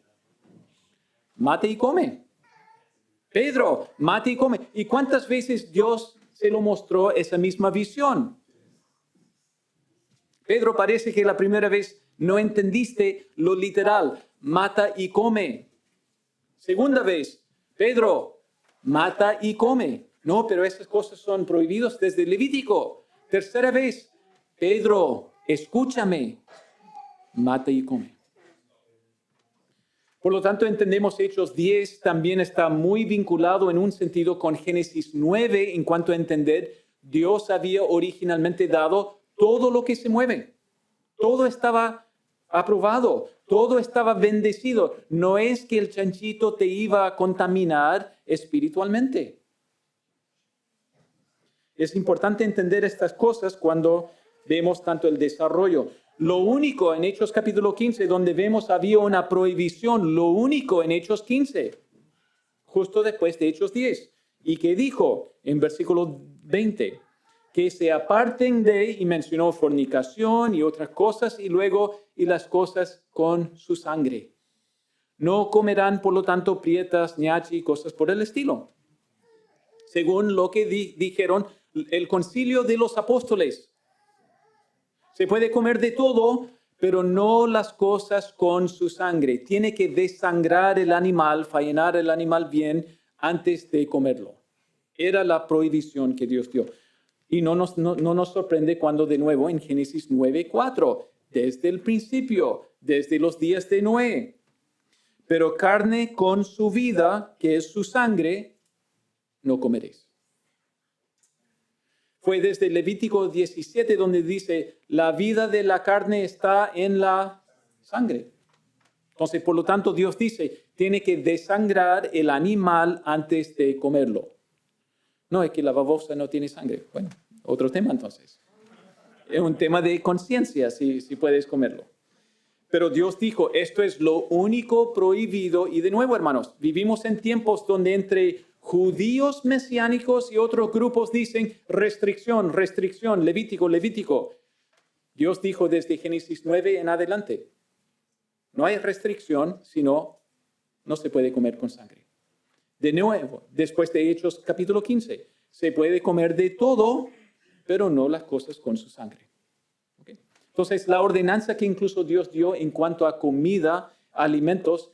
Mate y come. Pedro, mate y come. ¿Y cuántas veces Dios se lo mostró esa misma visión? Pedro, parece que la primera vez no entendiste lo literal. Mata y come. Segunda vez, Pedro, mata y come. No, pero esas cosas son prohibidas desde Levítico. Tercera vez, Pedro, escúchame. Mata y come. Por lo tanto, entendemos Hechos 10 también está muy vinculado en un sentido con Génesis 9 en cuanto a entender, Dios había originalmente dado todo lo que se mueve. Todo estaba aprobado, todo estaba bendecido. No es que el chanchito te iba a contaminar espiritualmente. Es importante entender estas cosas cuando vemos tanto el desarrollo. Lo único en Hechos capítulo 15, donde vemos había una prohibición, lo único en Hechos 15, justo después de Hechos 10. ¿Y qué dijo en versículo 20? Que se aparten de, y mencionó fornicación y otras cosas, y luego, y las cosas con su sangre. No comerán, por lo tanto, prietas, ñachi y cosas por el estilo. Según lo que dijeron el concilio de los apóstoles. Se puede comer de todo, pero no las cosas con su sangre. Tiene que desangrar el animal, faenar el animal bien antes de comerlo. Era la prohibición que Dios dio. Y no nos sorprende cuando de nuevo en Génesis 9:4, desde el principio, desde los días de Noé. Pero carne con su vida, que es su sangre, no comeréis. Fue desde Levítico 17 donde dice, la vida de la carne está en la sangre. Entonces, por lo tanto, Dios dice, tiene que desangrar el animal antes de comerlo. No, es que la babosa no tiene sangre. Bueno, otro tema entonces. Es un tema de conciencia si puedes comerlo. Pero Dios dijo, esto es lo único prohibido. Y de nuevo, hermanos, vivimos en tiempos donde entre judíos mesiánicos y otros grupos dicen restricción, restricción, Levítico, Levítico. Dios dijo desde Génesis 9 en adelante, no hay restricción, sino no se puede comer con sangre. De nuevo, después de Hechos capítulo 15, se puede comer de todo, pero no las cosas con su sangre. ¿Okay? Entonces, la ordenanza que incluso Dios dio en cuanto a comida, alimentos,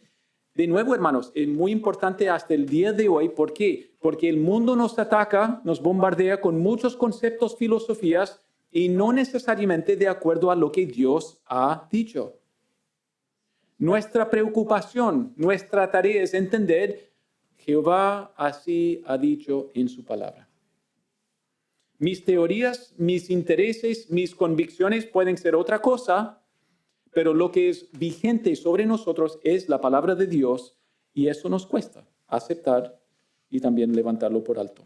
de nuevo, hermanos, es muy importante hasta el día de hoy. ¿Por qué? Porque el mundo nos ataca, nos bombardea con muchos conceptos, filosofías, y no necesariamente de acuerdo a lo que Dios ha dicho. Nuestra preocupación, nuestra tarea es entender, Jehová así ha dicho en su palabra. Mis teorías, mis intereses, mis convicciones pueden ser otra cosa, pero lo que es vigente sobre nosotros es la palabra de Dios y eso nos cuesta aceptar y también levantarlo por alto.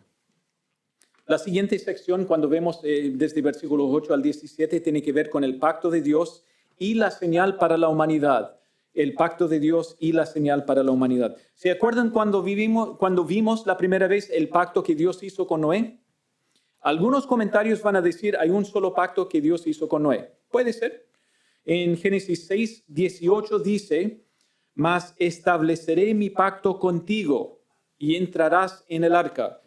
La siguiente sección, cuando vemos desde versículos 8 al 17, tiene que ver con el pacto de Dios y la señal para la humanidad. el pacto de Dios y la señal para la humanidad. ¿Se acuerdan cuando vimos la primera vez el pacto que Dios hizo con Noé? Algunos comentarios van a decir, hay un solo pacto que Dios hizo con Noé. Puede ser. En Génesis 6, 18 dice, mas estableceré mi pacto contigo y entrarás en el arca.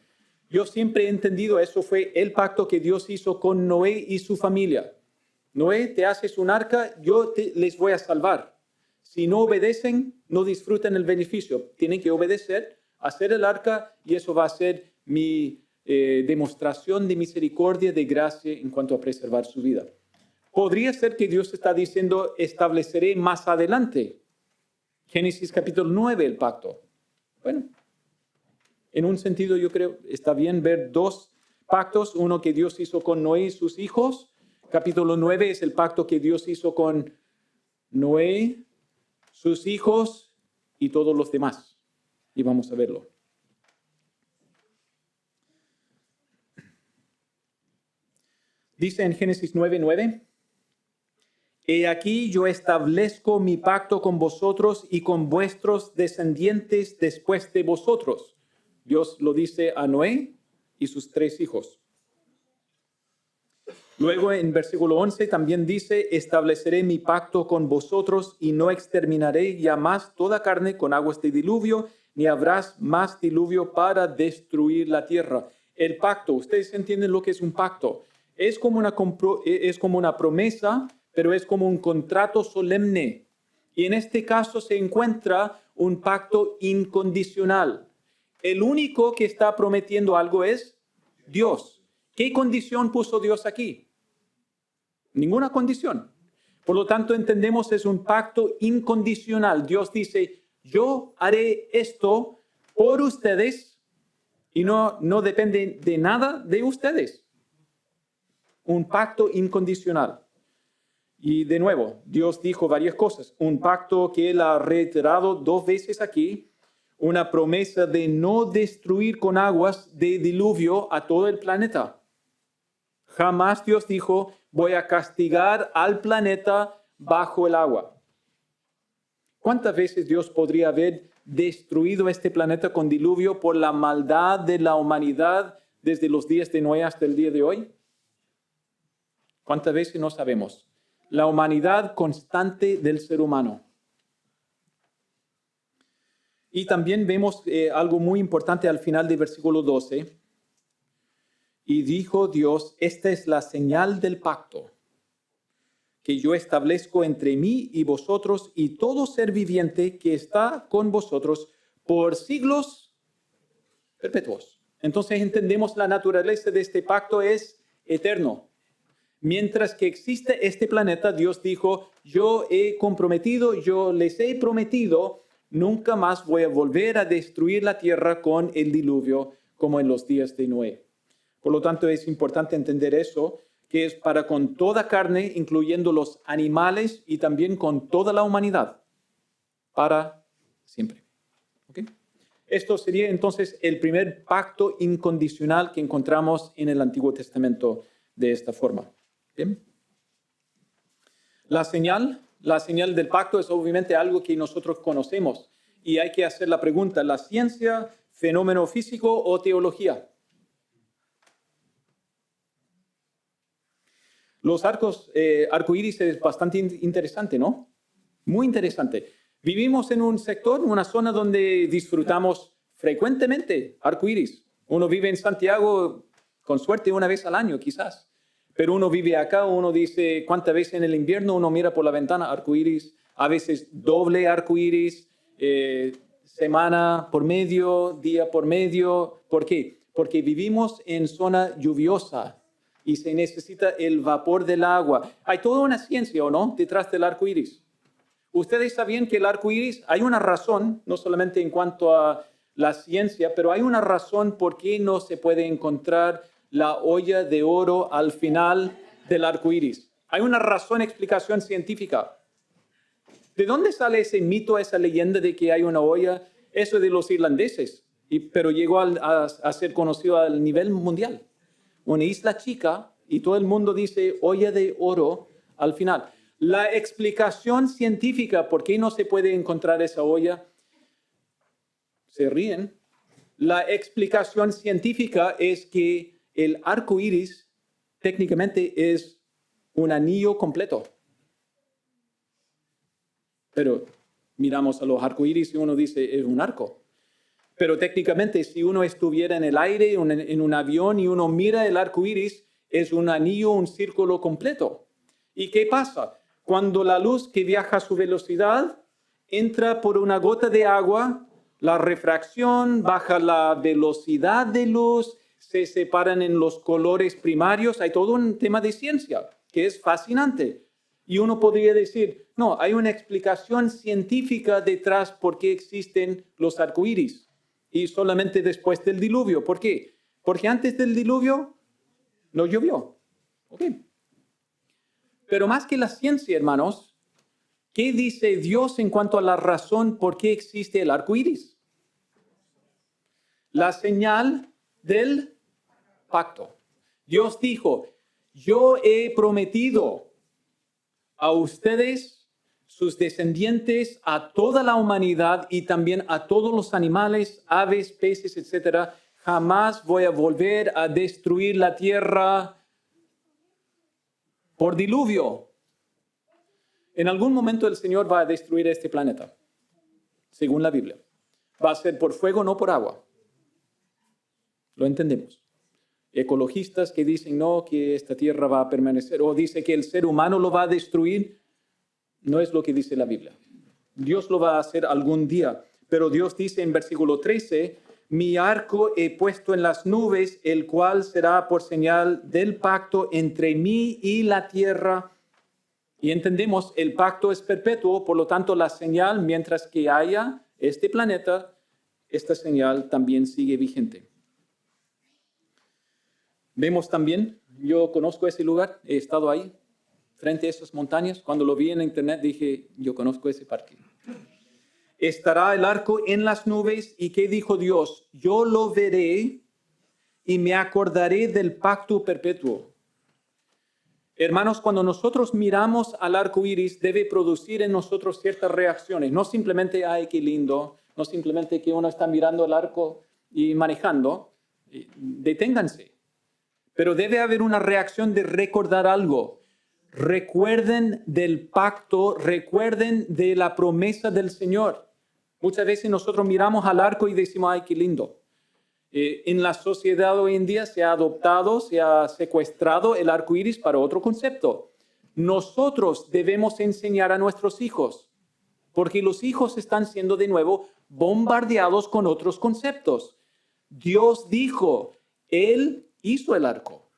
Yo siempre he entendido eso fue el pacto que Dios hizo con Noé y su familia. Noé, te haces un arca, les voy a salvar. Si no obedecen, no disfrutan el beneficio. Tienen que obedecer, hacer el arca y eso va a ser mi demostración de misericordia, de gracia en cuanto a preservar su vida. Podría ser que Dios está diciendo, estableceré más adelante. Génesis capítulo 9, el pacto. Bueno, en un sentido yo creo está bien ver dos pactos, uno que Dios hizo con Noé y sus hijos. Capítulo 9 es el pacto que Dios hizo con Noé, sus hijos y todos los demás. Y vamos a verlo. Dice en Génesis 9:9, he aquí yo establezco mi pacto con vosotros y con vuestros descendientes después de vosotros. Dios lo dice a Noé y sus 3 hijos. Luego en versículo 11 también dice, estableceré mi pacto con vosotros y no exterminaré ya más toda carne con aguas de diluvio, ni habrá más diluvio para destruir la tierra. El pacto, ustedes entienden lo que es un pacto. Es como una promesa, pero es como un contrato solemne. Y en este caso se encuentra un pacto incondicional. El único que está prometiendo algo es Dios. ¿Qué condición puso Dios aquí? Ninguna condición. Por lo tanto, entendemos es un pacto incondicional. Dios dice, yo haré esto por ustedes y no depende de nada de ustedes. Un pacto incondicional. Y de nuevo, Dios dijo varias cosas. Un pacto que Él ha reiterado 2 veces aquí. Una promesa de no destruir con aguas de diluvio a todo el planeta. Jamás Dios dijo, voy a castigar al planeta bajo el agua. ¿Cuántas veces Dios podría haber destruido este planeta con diluvio por la maldad de la humanidad desde los días de Noé hasta el día de hoy? ¿Cuántas veces? No sabemos. La humanidad constante del ser humano. Y también vemos algo muy importante al final del versículo 12. Y dijo Dios, esta es la señal del pacto que yo establezco entre mí y vosotros y todo ser viviente que está con vosotros por siglos perpetuos. Entonces entendemos la naturaleza de este pacto es eterno. Mientras que existe este planeta, Dios dijo, yo les he prometido, nunca más voy a volver a destruir la tierra con el diluvio como en los días de Noé. Por lo tanto, es importante entender eso, que es para con toda carne, incluyendo los animales y también con toda la humanidad, para siempre. ¿Okay? Esto sería entonces el primer pacto incondicional que encontramos en el Antiguo Testamento de esta forma. ¿Bien? La señal del pacto es obviamente algo que nosotros conocemos y hay que hacer la pregunta, ¿la ciencia, fenómeno físico o teología? Los arcoíris es bastante interesante, ¿no? Muy interesante. Vivimos en un sector, una zona donde disfrutamos frecuentemente arcoíris. Uno vive en Santiago, con suerte, una vez al año, quizás. Pero uno vive acá, uno dice, ¿cuántas veces en el invierno uno mira por la ventana arcoíris? A veces doble arcoíris, semana por medio, día por medio. ¿Por qué? Porque vivimos en zona lluviosa y se necesita el vapor del agua. Hay toda una ciencia, ¿o no?, detrás del arco iris. Ustedes sabían que el arco iris, hay una razón, no solamente en cuanto a la ciencia, pero hay una razón por qué no se puede encontrar la olla de oro al final del arco iris. Hay una razón, explicación científica. ¿De dónde sale ese mito, esa leyenda de que hay una olla? Eso de los irlandeses, pero llegó a ser conocido a nivel mundial. Una isla chica y todo el mundo dice olla de oro al final. La explicación científica, ¿por qué no se puede encontrar esa olla? Se ríen. La explicación científica es que el arco iris técnicamente es un anillo completo. Pero miramos a los arcoíris y uno dice, es un arco. Pero técnicamente, si uno estuviera en el aire, en un avión, y uno mira el arco iris, es un anillo, un círculo completo. ¿Y qué pasa? Cuando la luz que viaja a su velocidad entra por una gota de agua, la refracción, baja la velocidad de luz, se separan en los colores primarios. Hay todo un tema de ciencia que es fascinante. Y uno podría decir, no, hay una explicación científica detrás por qué existen los arcoíris. Y solamente después del diluvio. ¿Por qué? Porque antes del diluvio no llovió. Okay. Pero más que la ciencia, hermanos, ¿qué dice Dios en cuanto a la razón por qué existe el arco iris? La señal del pacto. Dios dijo, yo he prometido a ustedes, sus descendientes, a toda la humanidad y también a todos los animales, aves, peces, etcétera, jamás voy a volver a destruir la tierra por diluvio. En algún momento el Señor va a destruir este planeta, según la Biblia. Va a ser por fuego, no por agua. Lo entendemos. Ecologistas que dicen no, que esta tierra va a permanecer, o dice que el ser humano lo va a destruir, no es lo que dice la Biblia. Dios lo va a hacer algún día, pero Dios dice en versículo 13, mi arco he puesto en las nubes, el cual será por señal del pacto entre mí y la tierra. Y entendemos, el pacto es perpetuo, por lo tanto la señal, mientras que haya este planeta, esta señal también sigue vigente. Vemos también, yo conozco ese lugar, he estado ahí, frente a esas montañas. Cuando lo vi en internet dije, yo conozco ese parque. Estará el arco en las nubes, ¿y qué dijo Dios? Yo lo veré y me acordaré del pacto perpetuo. Hermanos, cuando nosotros miramos al arco iris, debe producir en nosotros ciertas reacciones. No simplemente, ay, qué lindo, no simplemente que uno está mirando el arco y manejando. Deténganse. Pero debe haber una reacción de recordar algo. Recuerden del pacto, recuerden de la promesa del Señor. Muchas veces nosotros miramos al arco y decimos, ay, qué lindo. En la sociedad hoy en día se ha adoptado, se ha secuestrado el arco iris para otro concepto. Nosotros debemos enseñar a nuestros hijos, porque los hijos están siendo de nuevo bombardeados con otros conceptos. Dios dijo, Él hizo el arco.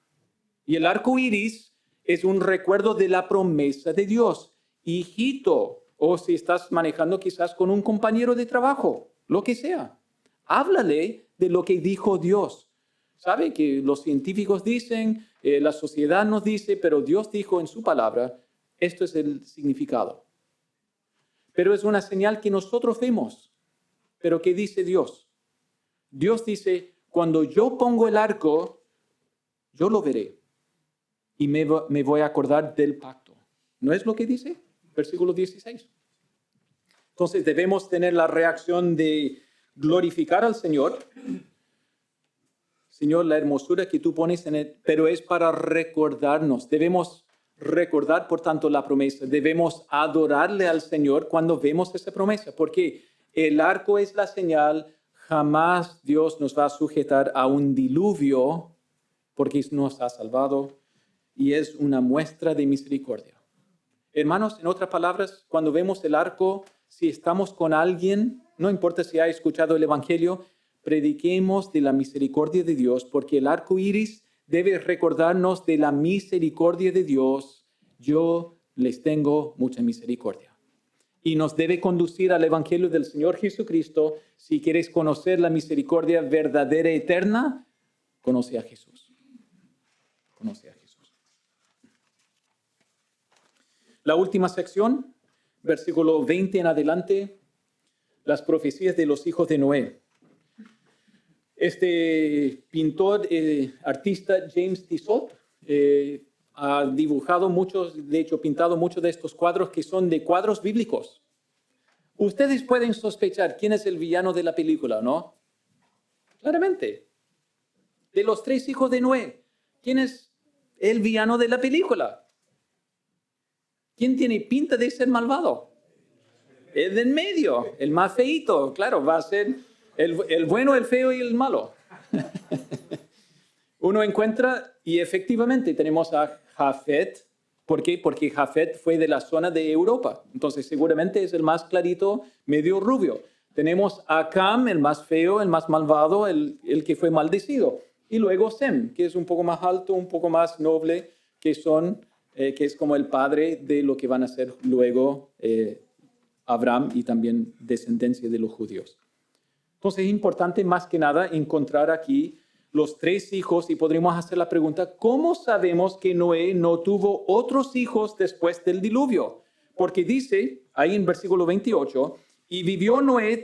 Y el arco iris es un recuerdo de la promesa de Dios. Hijito, o si estás manejando quizás con un compañero de trabajo, lo que sea, háblale de lo que dijo Dios. Sabe que los científicos dicen, la sociedad nos dice, pero Dios dijo en su palabra, esto es el significado. Pero es una señal que nosotros vemos. Pero ¿qué dice Dios? Dios dice, cuando yo pongo el arco, yo lo veré y me voy a acordar del pacto. ¿No es lo que dice? Versículo 16. Entonces debemos tener la reacción de glorificar al Señor. Señor, la hermosura que tú pones en él, pero es para recordarnos. Debemos recordar, por tanto, la promesa. Debemos adorarle al Señor cuando vemos esa promesa, porque el arco es la señal. Jamás Dios nos va a sujetar a un diluvio porque nos ha salvado y es una muestra de misericordia. Hermanos, en otras palabras, cuando vemos el arco, si estamos con alguien, no importa si ha escuchado el Evangelio, prediquemos de la misericordia de Dios, porque el arco iris debe recordarnos de la misericordia de Dios. Yo les tengo mucha misericordia. Y nos debe conducir al Evangelio del Señor Jesucristo. Si quieres conocer la misericordia verdadera y eterna, conoce a Jesús. Conoce a Jesús. La última sección, versículo 20 en adelante, las profecías de los hijos de Noé. Este pintor, artista James Tissot, ha dibujado muchos, de hecho pintado muchos de estos cuadros que son de cuadros bíblicos. Ustedes pueden sospechar quién es el villano de la película, ¿no? Claramente. De los 3 hijos de Noé, ¿quién es el villano de la película? ¿Quién tiene pinta de ser malvado? El de en medio, el más feíto, claro, va a ser el bueno, el feo y el malo. Uno encuentra, y efectivamente tenemos a Jafet. ¿Por qué? Porque Jafet fue de la zona de Europa. Entonces seguramente es el más clarito, medio rubio. Tenemos a Cam, el más feo, el más malvado, el que fue maldecido. Y luego Sem, que es un poco más alto, un poco más noble, que es como el padre de lo que van a ser luego Abraham y también descendencia de los judíos. Entonces es importante más que nada encontrar aquí los 3 hijos y podríamos hacer la pregunta, ¿cómo sabemos que Noé no tuvo otros hijos después del diluvio? Porque dice ahí en versículo 28, y vivió Noé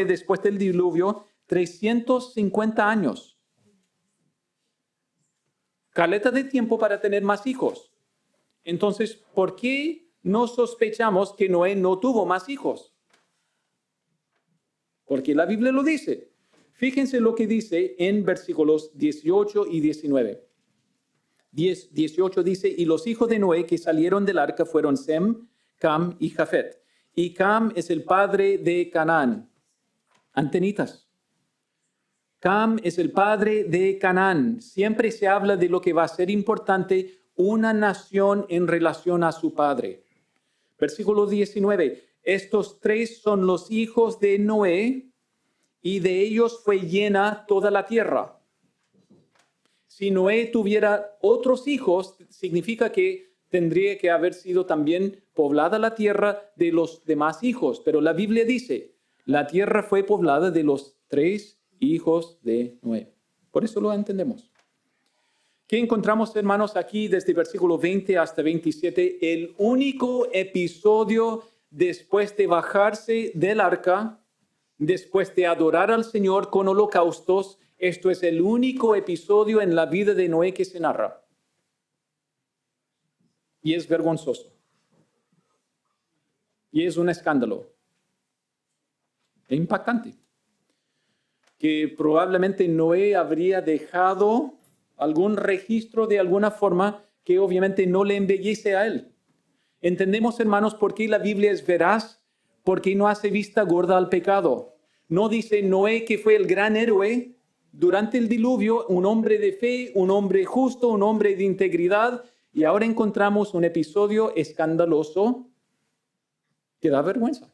después del diluvio 350 años. Caleta de tiempo para tener más hijos. Entonces, ¿por qué no sospechamos que Noé no tuvo más hijos? Porque la Biblia lo dice. Fíjense lo que dice en versículos 18 y 19. 18 dice, y los hijos de Noé que salieron del arca fueron Sem, Cam y Jafet. Y Cam es el padre de Canaán. Antenitas. Cam es el padre de Canaán. Siempre se habla de lo que va a ser importante, una nación en relación a su padre. Versículo 19. Estos 3 son los hijos de Noé, y de ellos fue llena toda la tierra. Si Noé tuviera otros hijos, significa que tendría que haber sido también poblada la tierra de los demás hijos. Pero la Biblia dice, la tierra fue poblada de los 3 hijos de Noé. Por eso lo entendemos. ¿Qué encontramos, hermanos, aquí desde el versículo 20 hasta 27? El único episodio después de bajarse del arca, después de adorar al Señor con holocaustos. Esto es el único episodio en la vida de Noé que se narra. Y es vergonzoso. Y es un escándalo. Es impactante. Que probablemente Noé habría dejado algún registro de alguna forma que obviamente no le embellece a él. Entendemos, hermanos, por qué la Biblia es veraz, porque no hace vista gorda al pecado. No dice Noé que fue el gran héroe durante el diluvio, un hombre de fe, un hombre justo, un hombre de integridad, y ahora encontramos un episodio escandaloso que da vergüenza.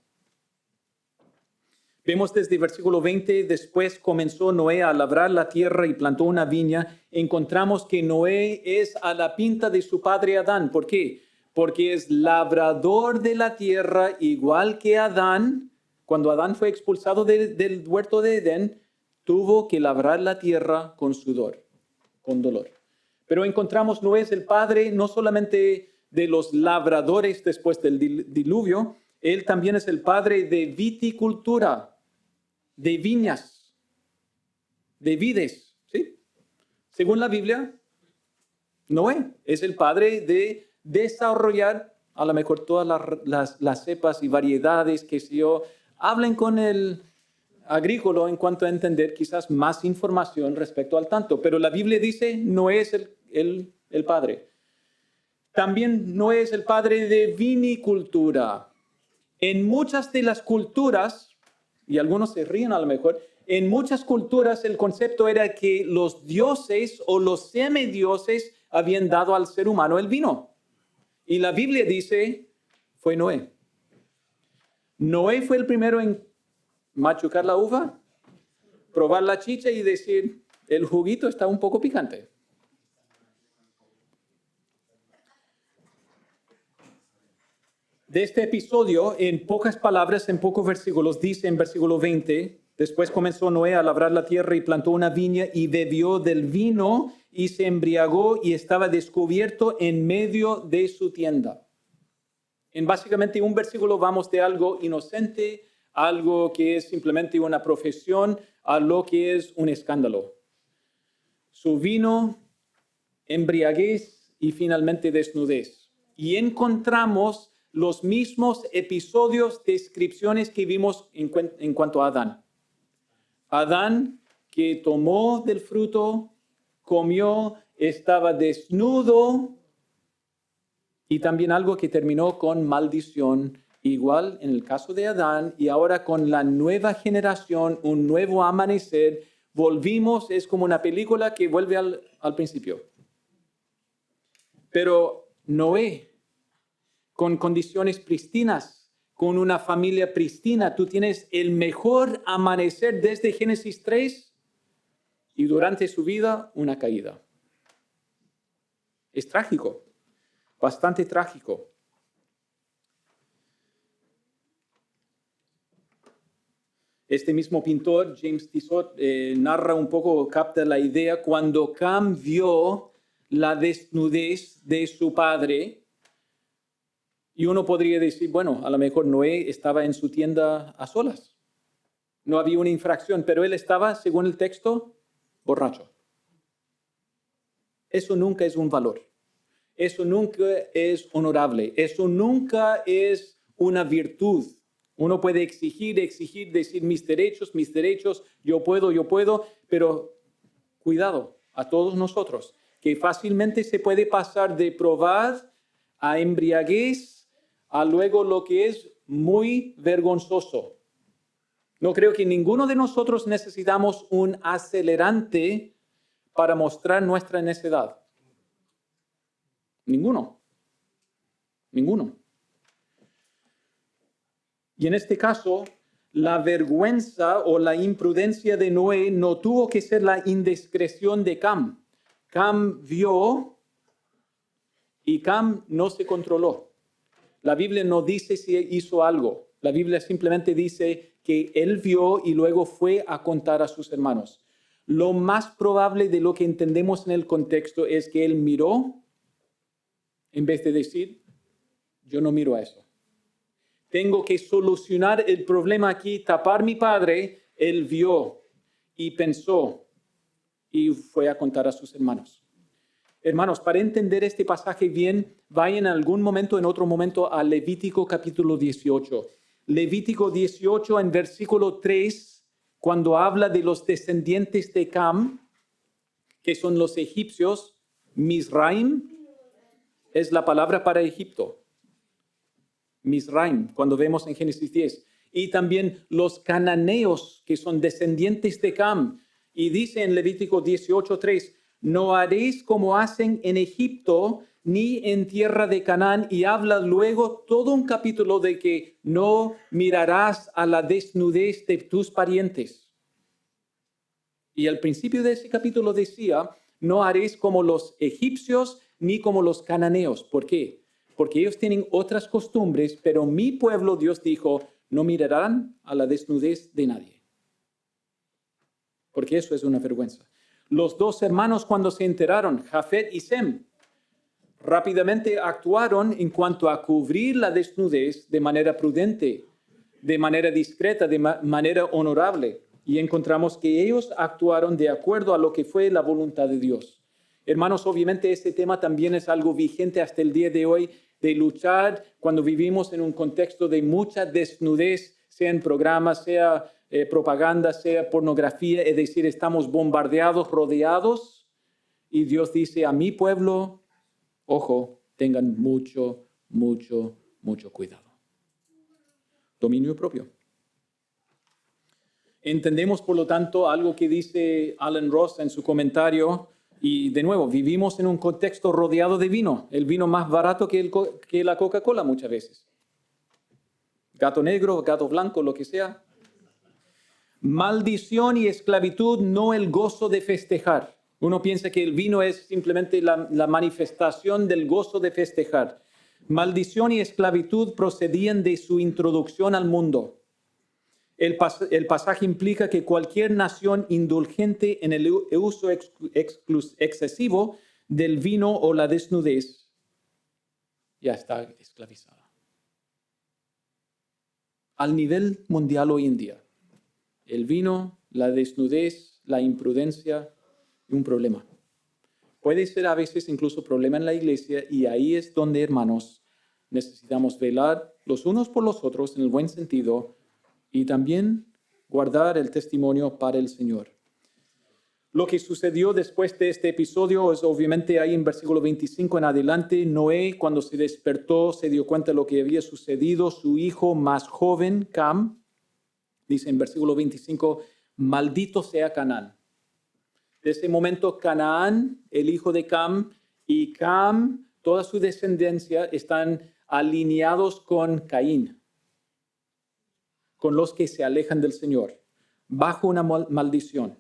Vemos desde el versículo 20, después comenzó Noé a labrar la tierra y plantó una viña. Encontramos que Noé es a la pinta de su padre Adán. ¿Por qué? Porque es labrador de la tierra, igual que Adán. Cuando Adán fue expulsado del huerto de Edén, tuvo que labrar la tierra con sudor, con dolor. Pero encontramos Noé es el padre no solamente de los labradores después del diluvio, él también es el padre de viticultura, de viñas, de vides, ¿sí? Según la Biblia, Noé es el padre de desarrollar a lo mejor todas las cepas y variedades que hablen con el agrícola en cuanto a entender quizás más información respecto al tanto. Pero la Biblia dice, Noé es el padre. También Noé es el padre de vinicultura. En muchas de las culturas, y algunos se ríen a lo mejor, en muchas culturas el concepto era que los dioses o los semidioses habían dado al ser humano el vino. Y la Biblia dice, fue Noé. Noé fue el primero en machucar la uva, probar la chicha y decir, el juguito está un poco picante. De este episodio, en pocas palabras, en pocos versículos, dice en versículo 20, después comenzó Noé a labrar la tierra y plantó una viña y bebió del vino y se embriagó y estaba descubierto en medio de su tienda. En básicamente un versículo vamos de algo inocente, algo que es simplemente una profesión, a lo que es un escándalo. Su vino embriaguez y finalmente desnudez. Y encontramos los mismos episodios, descripciones que vimos en cuanto a Adán. Adán que tomó del fruto, comió, estaba desnudo y también algo que terminó con maldición. Igual en el caso de Adán y ahora con la nueva generación, un nuevo amanecer, volvimos, es como una película que vuelve al principio. Pero Noé, con condiciones pristinas, con una familia pristina, tú tienes el mejor amanecer desde Génesis 3 y durante su vida una caída. Es trágico, bastante trágico. Este mismo pintor, James Tissot, narra un poco, capta la idea, cuando Cam vio la desnudez de su padre, y uno podría decir, bueno, a lo mejor Noé estaba en su tienda a solas. No había una infracción, pero él estaba, según el texto, borracho. Eso nunca es un valor. Eso nunca es honorable. Eso nunca es una virtud. Uno puede exigir, decir mis derechos, yo puedo, pero cuidado a todos nosotros, que fácilmente se puede pasar de probar a embriaguez a luego lo que es muy vergonzoso. No creo que ninguno de nosotros necesitamos un acelerante para mostrar nuestra necedad. Ninguno. Y en este caso, la vergüenza o la imprudencia de Noé no tuvo que ser la indiscreción de Cam. Cam vio y Cam no se controló. La Biblia no dice si hizo algo. La Biblia simplemente dice que él vio y luego fue a contar a sus hermanos. Lo más probable de lo que entendemos en el contexto es que él miró en vez de decir, yo no miro a eso. Tengo que solucionar el problema aquí, tapar mi padre. Él vio y pensó y fue a contar a sus hermanos. Hermanos, para entender este pasaje bien, vayan en algún momento, en otro momento, a Levítico capítulo 18. Levítico 18 en versículo 3, cuando habla de los descendientes de Cam, que son los egipcios, Mizraim es la palabra para Egipto. Mizraim, cuando vemos en Génesis 10. Y también los cananeos, que son descendientes de Cam. Y dice en Levítico 18:3, no haréis como hacen en Egipto, ni en tierra de Canaán. Y habla luego todo un capítulo de que no mirarás a la desnudez de tus parientes. Y al principio de ese capítulo decía, no haréis como los egipcios, ni como los cananeos. ¿Por qué? Porque ellos tienen otras costumbres, pero mi pueblo, Dios dijo, no mirarán a la desnudez de nadie. Porque eso es una vergüenza. Los dos hermanos cuando se enteraron, Jafet y Sem, rápidamente actuaron en cuanto a cubrir la desnudez de manera prudente, de manera discreta, de manera honorable. Y encontramos que ellos actuaron de acuerdo a lo que fue la voluntad de Dios. Hermanos, obviamente este tema también es algo vigente hasta el día de hoy, de luchar cuando vivimos en un contexto de mucha desnudez, sea en programas, sea propaganda, sea pornografía, es decir, estamos bombardeados, rodeados, y Dios dice a mi pueblo, ojo, tengan mucho cuidado. Dominio propio. Entendemos, por lo tanto, algo que dice Alan Ross en su comentario. Y de nuevo, vivimos en un contexto rodeado de vino, el vino más barato que la Coca-Cola muchas veces. Gato negro, gato blanco, lo que sea. Maldición y esclavitud, no el gozo de festejar. Uno piensa que el vino es simplemente la manifestación del gozo de festejar. Maldición y esclavitud procedían de su introducción al mundo. El pasaje implica que cualquier nación indulgente en el uso excesivo del vino o la desnudez ya está esclavizada. Al nivel mundial hoy en día, el vino, la desnudez, la imprudencia, un problema. puede ser a veces incluso problema en la iglesia, y ahí es donde, hermanos, necesitamos velar los unos por los otros en el buen sentido y también guardar el testimonio para el Señor. Lo que sucedió después de este episodio es obviamente ahí en versículo 25 en adelante. Noé, cuando se despertó, se dio cuenta de lo que había sucedido. Su hijo más joven, Cam, dice en versículo 25, maldito sea Canaán. De ese momento, Canaán, el hijo de Cam, y Cam, toda su descendencia, están alineados con Caín, con los que se alejan del Señor, bajo una maldición.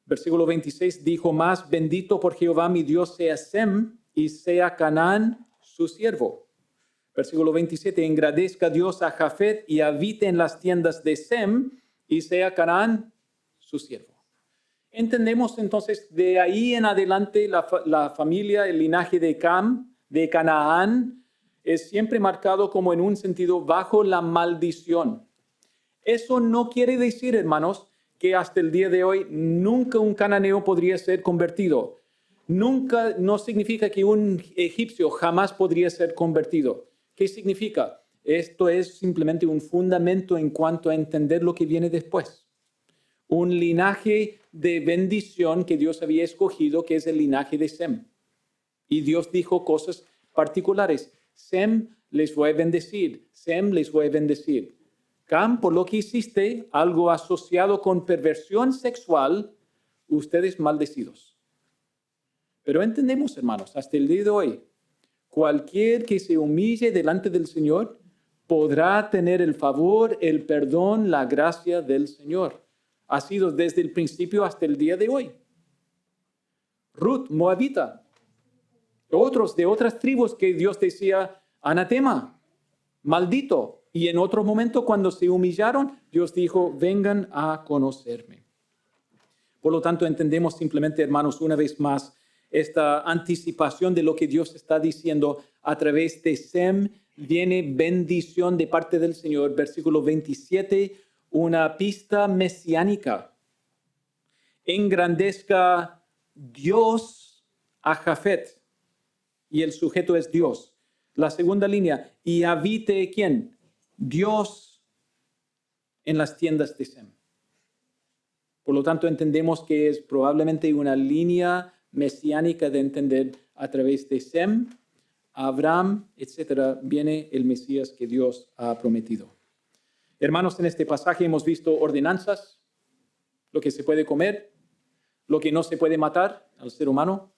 Versículo 26, dijo más, bendito por Jehová mi Dios sea Sem y sea Canaán su siervo. Versículo 27, engrandezca Dios a Jafet y habite en las tiendas de Sem y sea Canaán su siervo. Entendemos entonces de ahí en adelante la familia, el linaje de Cam, de Canaán, es siempre marcado como en un sentido bajo la maldición. Eso no quiere decir, hermanos, que hasta el día de hoy nunca un cananeo podría ser convertido. Nunca, no significa que un egipcio jamás podría ser convertido. ¿Qué significa? Esto es simplemente un fundamento en cuanto a entender lo que viene después. Un linaje de bendición que Dios había escogido, que es el linaje de Sem. Y Dios dijo cosas particulares. Sem les voy a bendecir. Sem les voy a bendecir. Cam, por lo que hiciste, algo asociado con perversión sexual, ustedes maldecidos. Pero entendemos, hermanos, hasta el día de hoy, cualquier que se humille delante del Señor podrá tener el favor, el perdón, la gracia del Señor. Ha sido desde el principio hasta el día de hoy. Ruth, moabita. Otros de otras tribus que Dios decía, anatema, maldito. Y en otro momento, cuando se humillaron, Dios dijo, vengan a conocerme. Por lo tanto, entendemos simplemente, hermanos, una vez más, esta anticipación de lo que Dios está diciendo a través de Sem. Viene bendición de parte del Señor. Versículo 27, una pista mesiánica. Engrandezca Dios a Jafet. Y el sujeto es Dios. La segunda línea, y habite ¿quién? Dios en las tiendas de Sem. Por lo tanto, entendemos que es probablemente una línea mesiánica de entender a través de Sem, Abraham, etcétera, viene el Mesías que Dios ha prometido. Hermanos, en este pasaje hemos visto ordenanzas, lo que se puede comer, lo que no se puede matar al ser humano,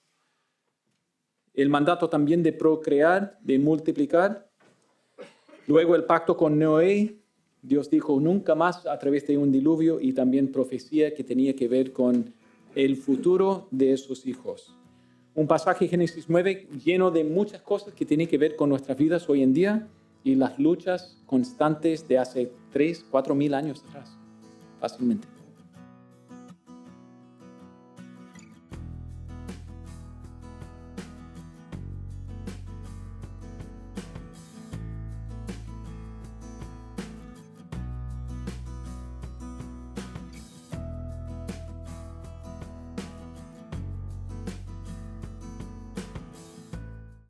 el mandato también de procrear, de multiplicar. Luego el pacto con Noé, Dios dijo nunca más a través de un diluvio, y también profecía que tenía que ver con el futuro de sus hijos. Un pasaje Génesis 9 lleno de muchas cosas que tienen que ver con nuestras vidas hoy en día y las luchas constantes de hace 3, 4 mil años atrás, fácilmente.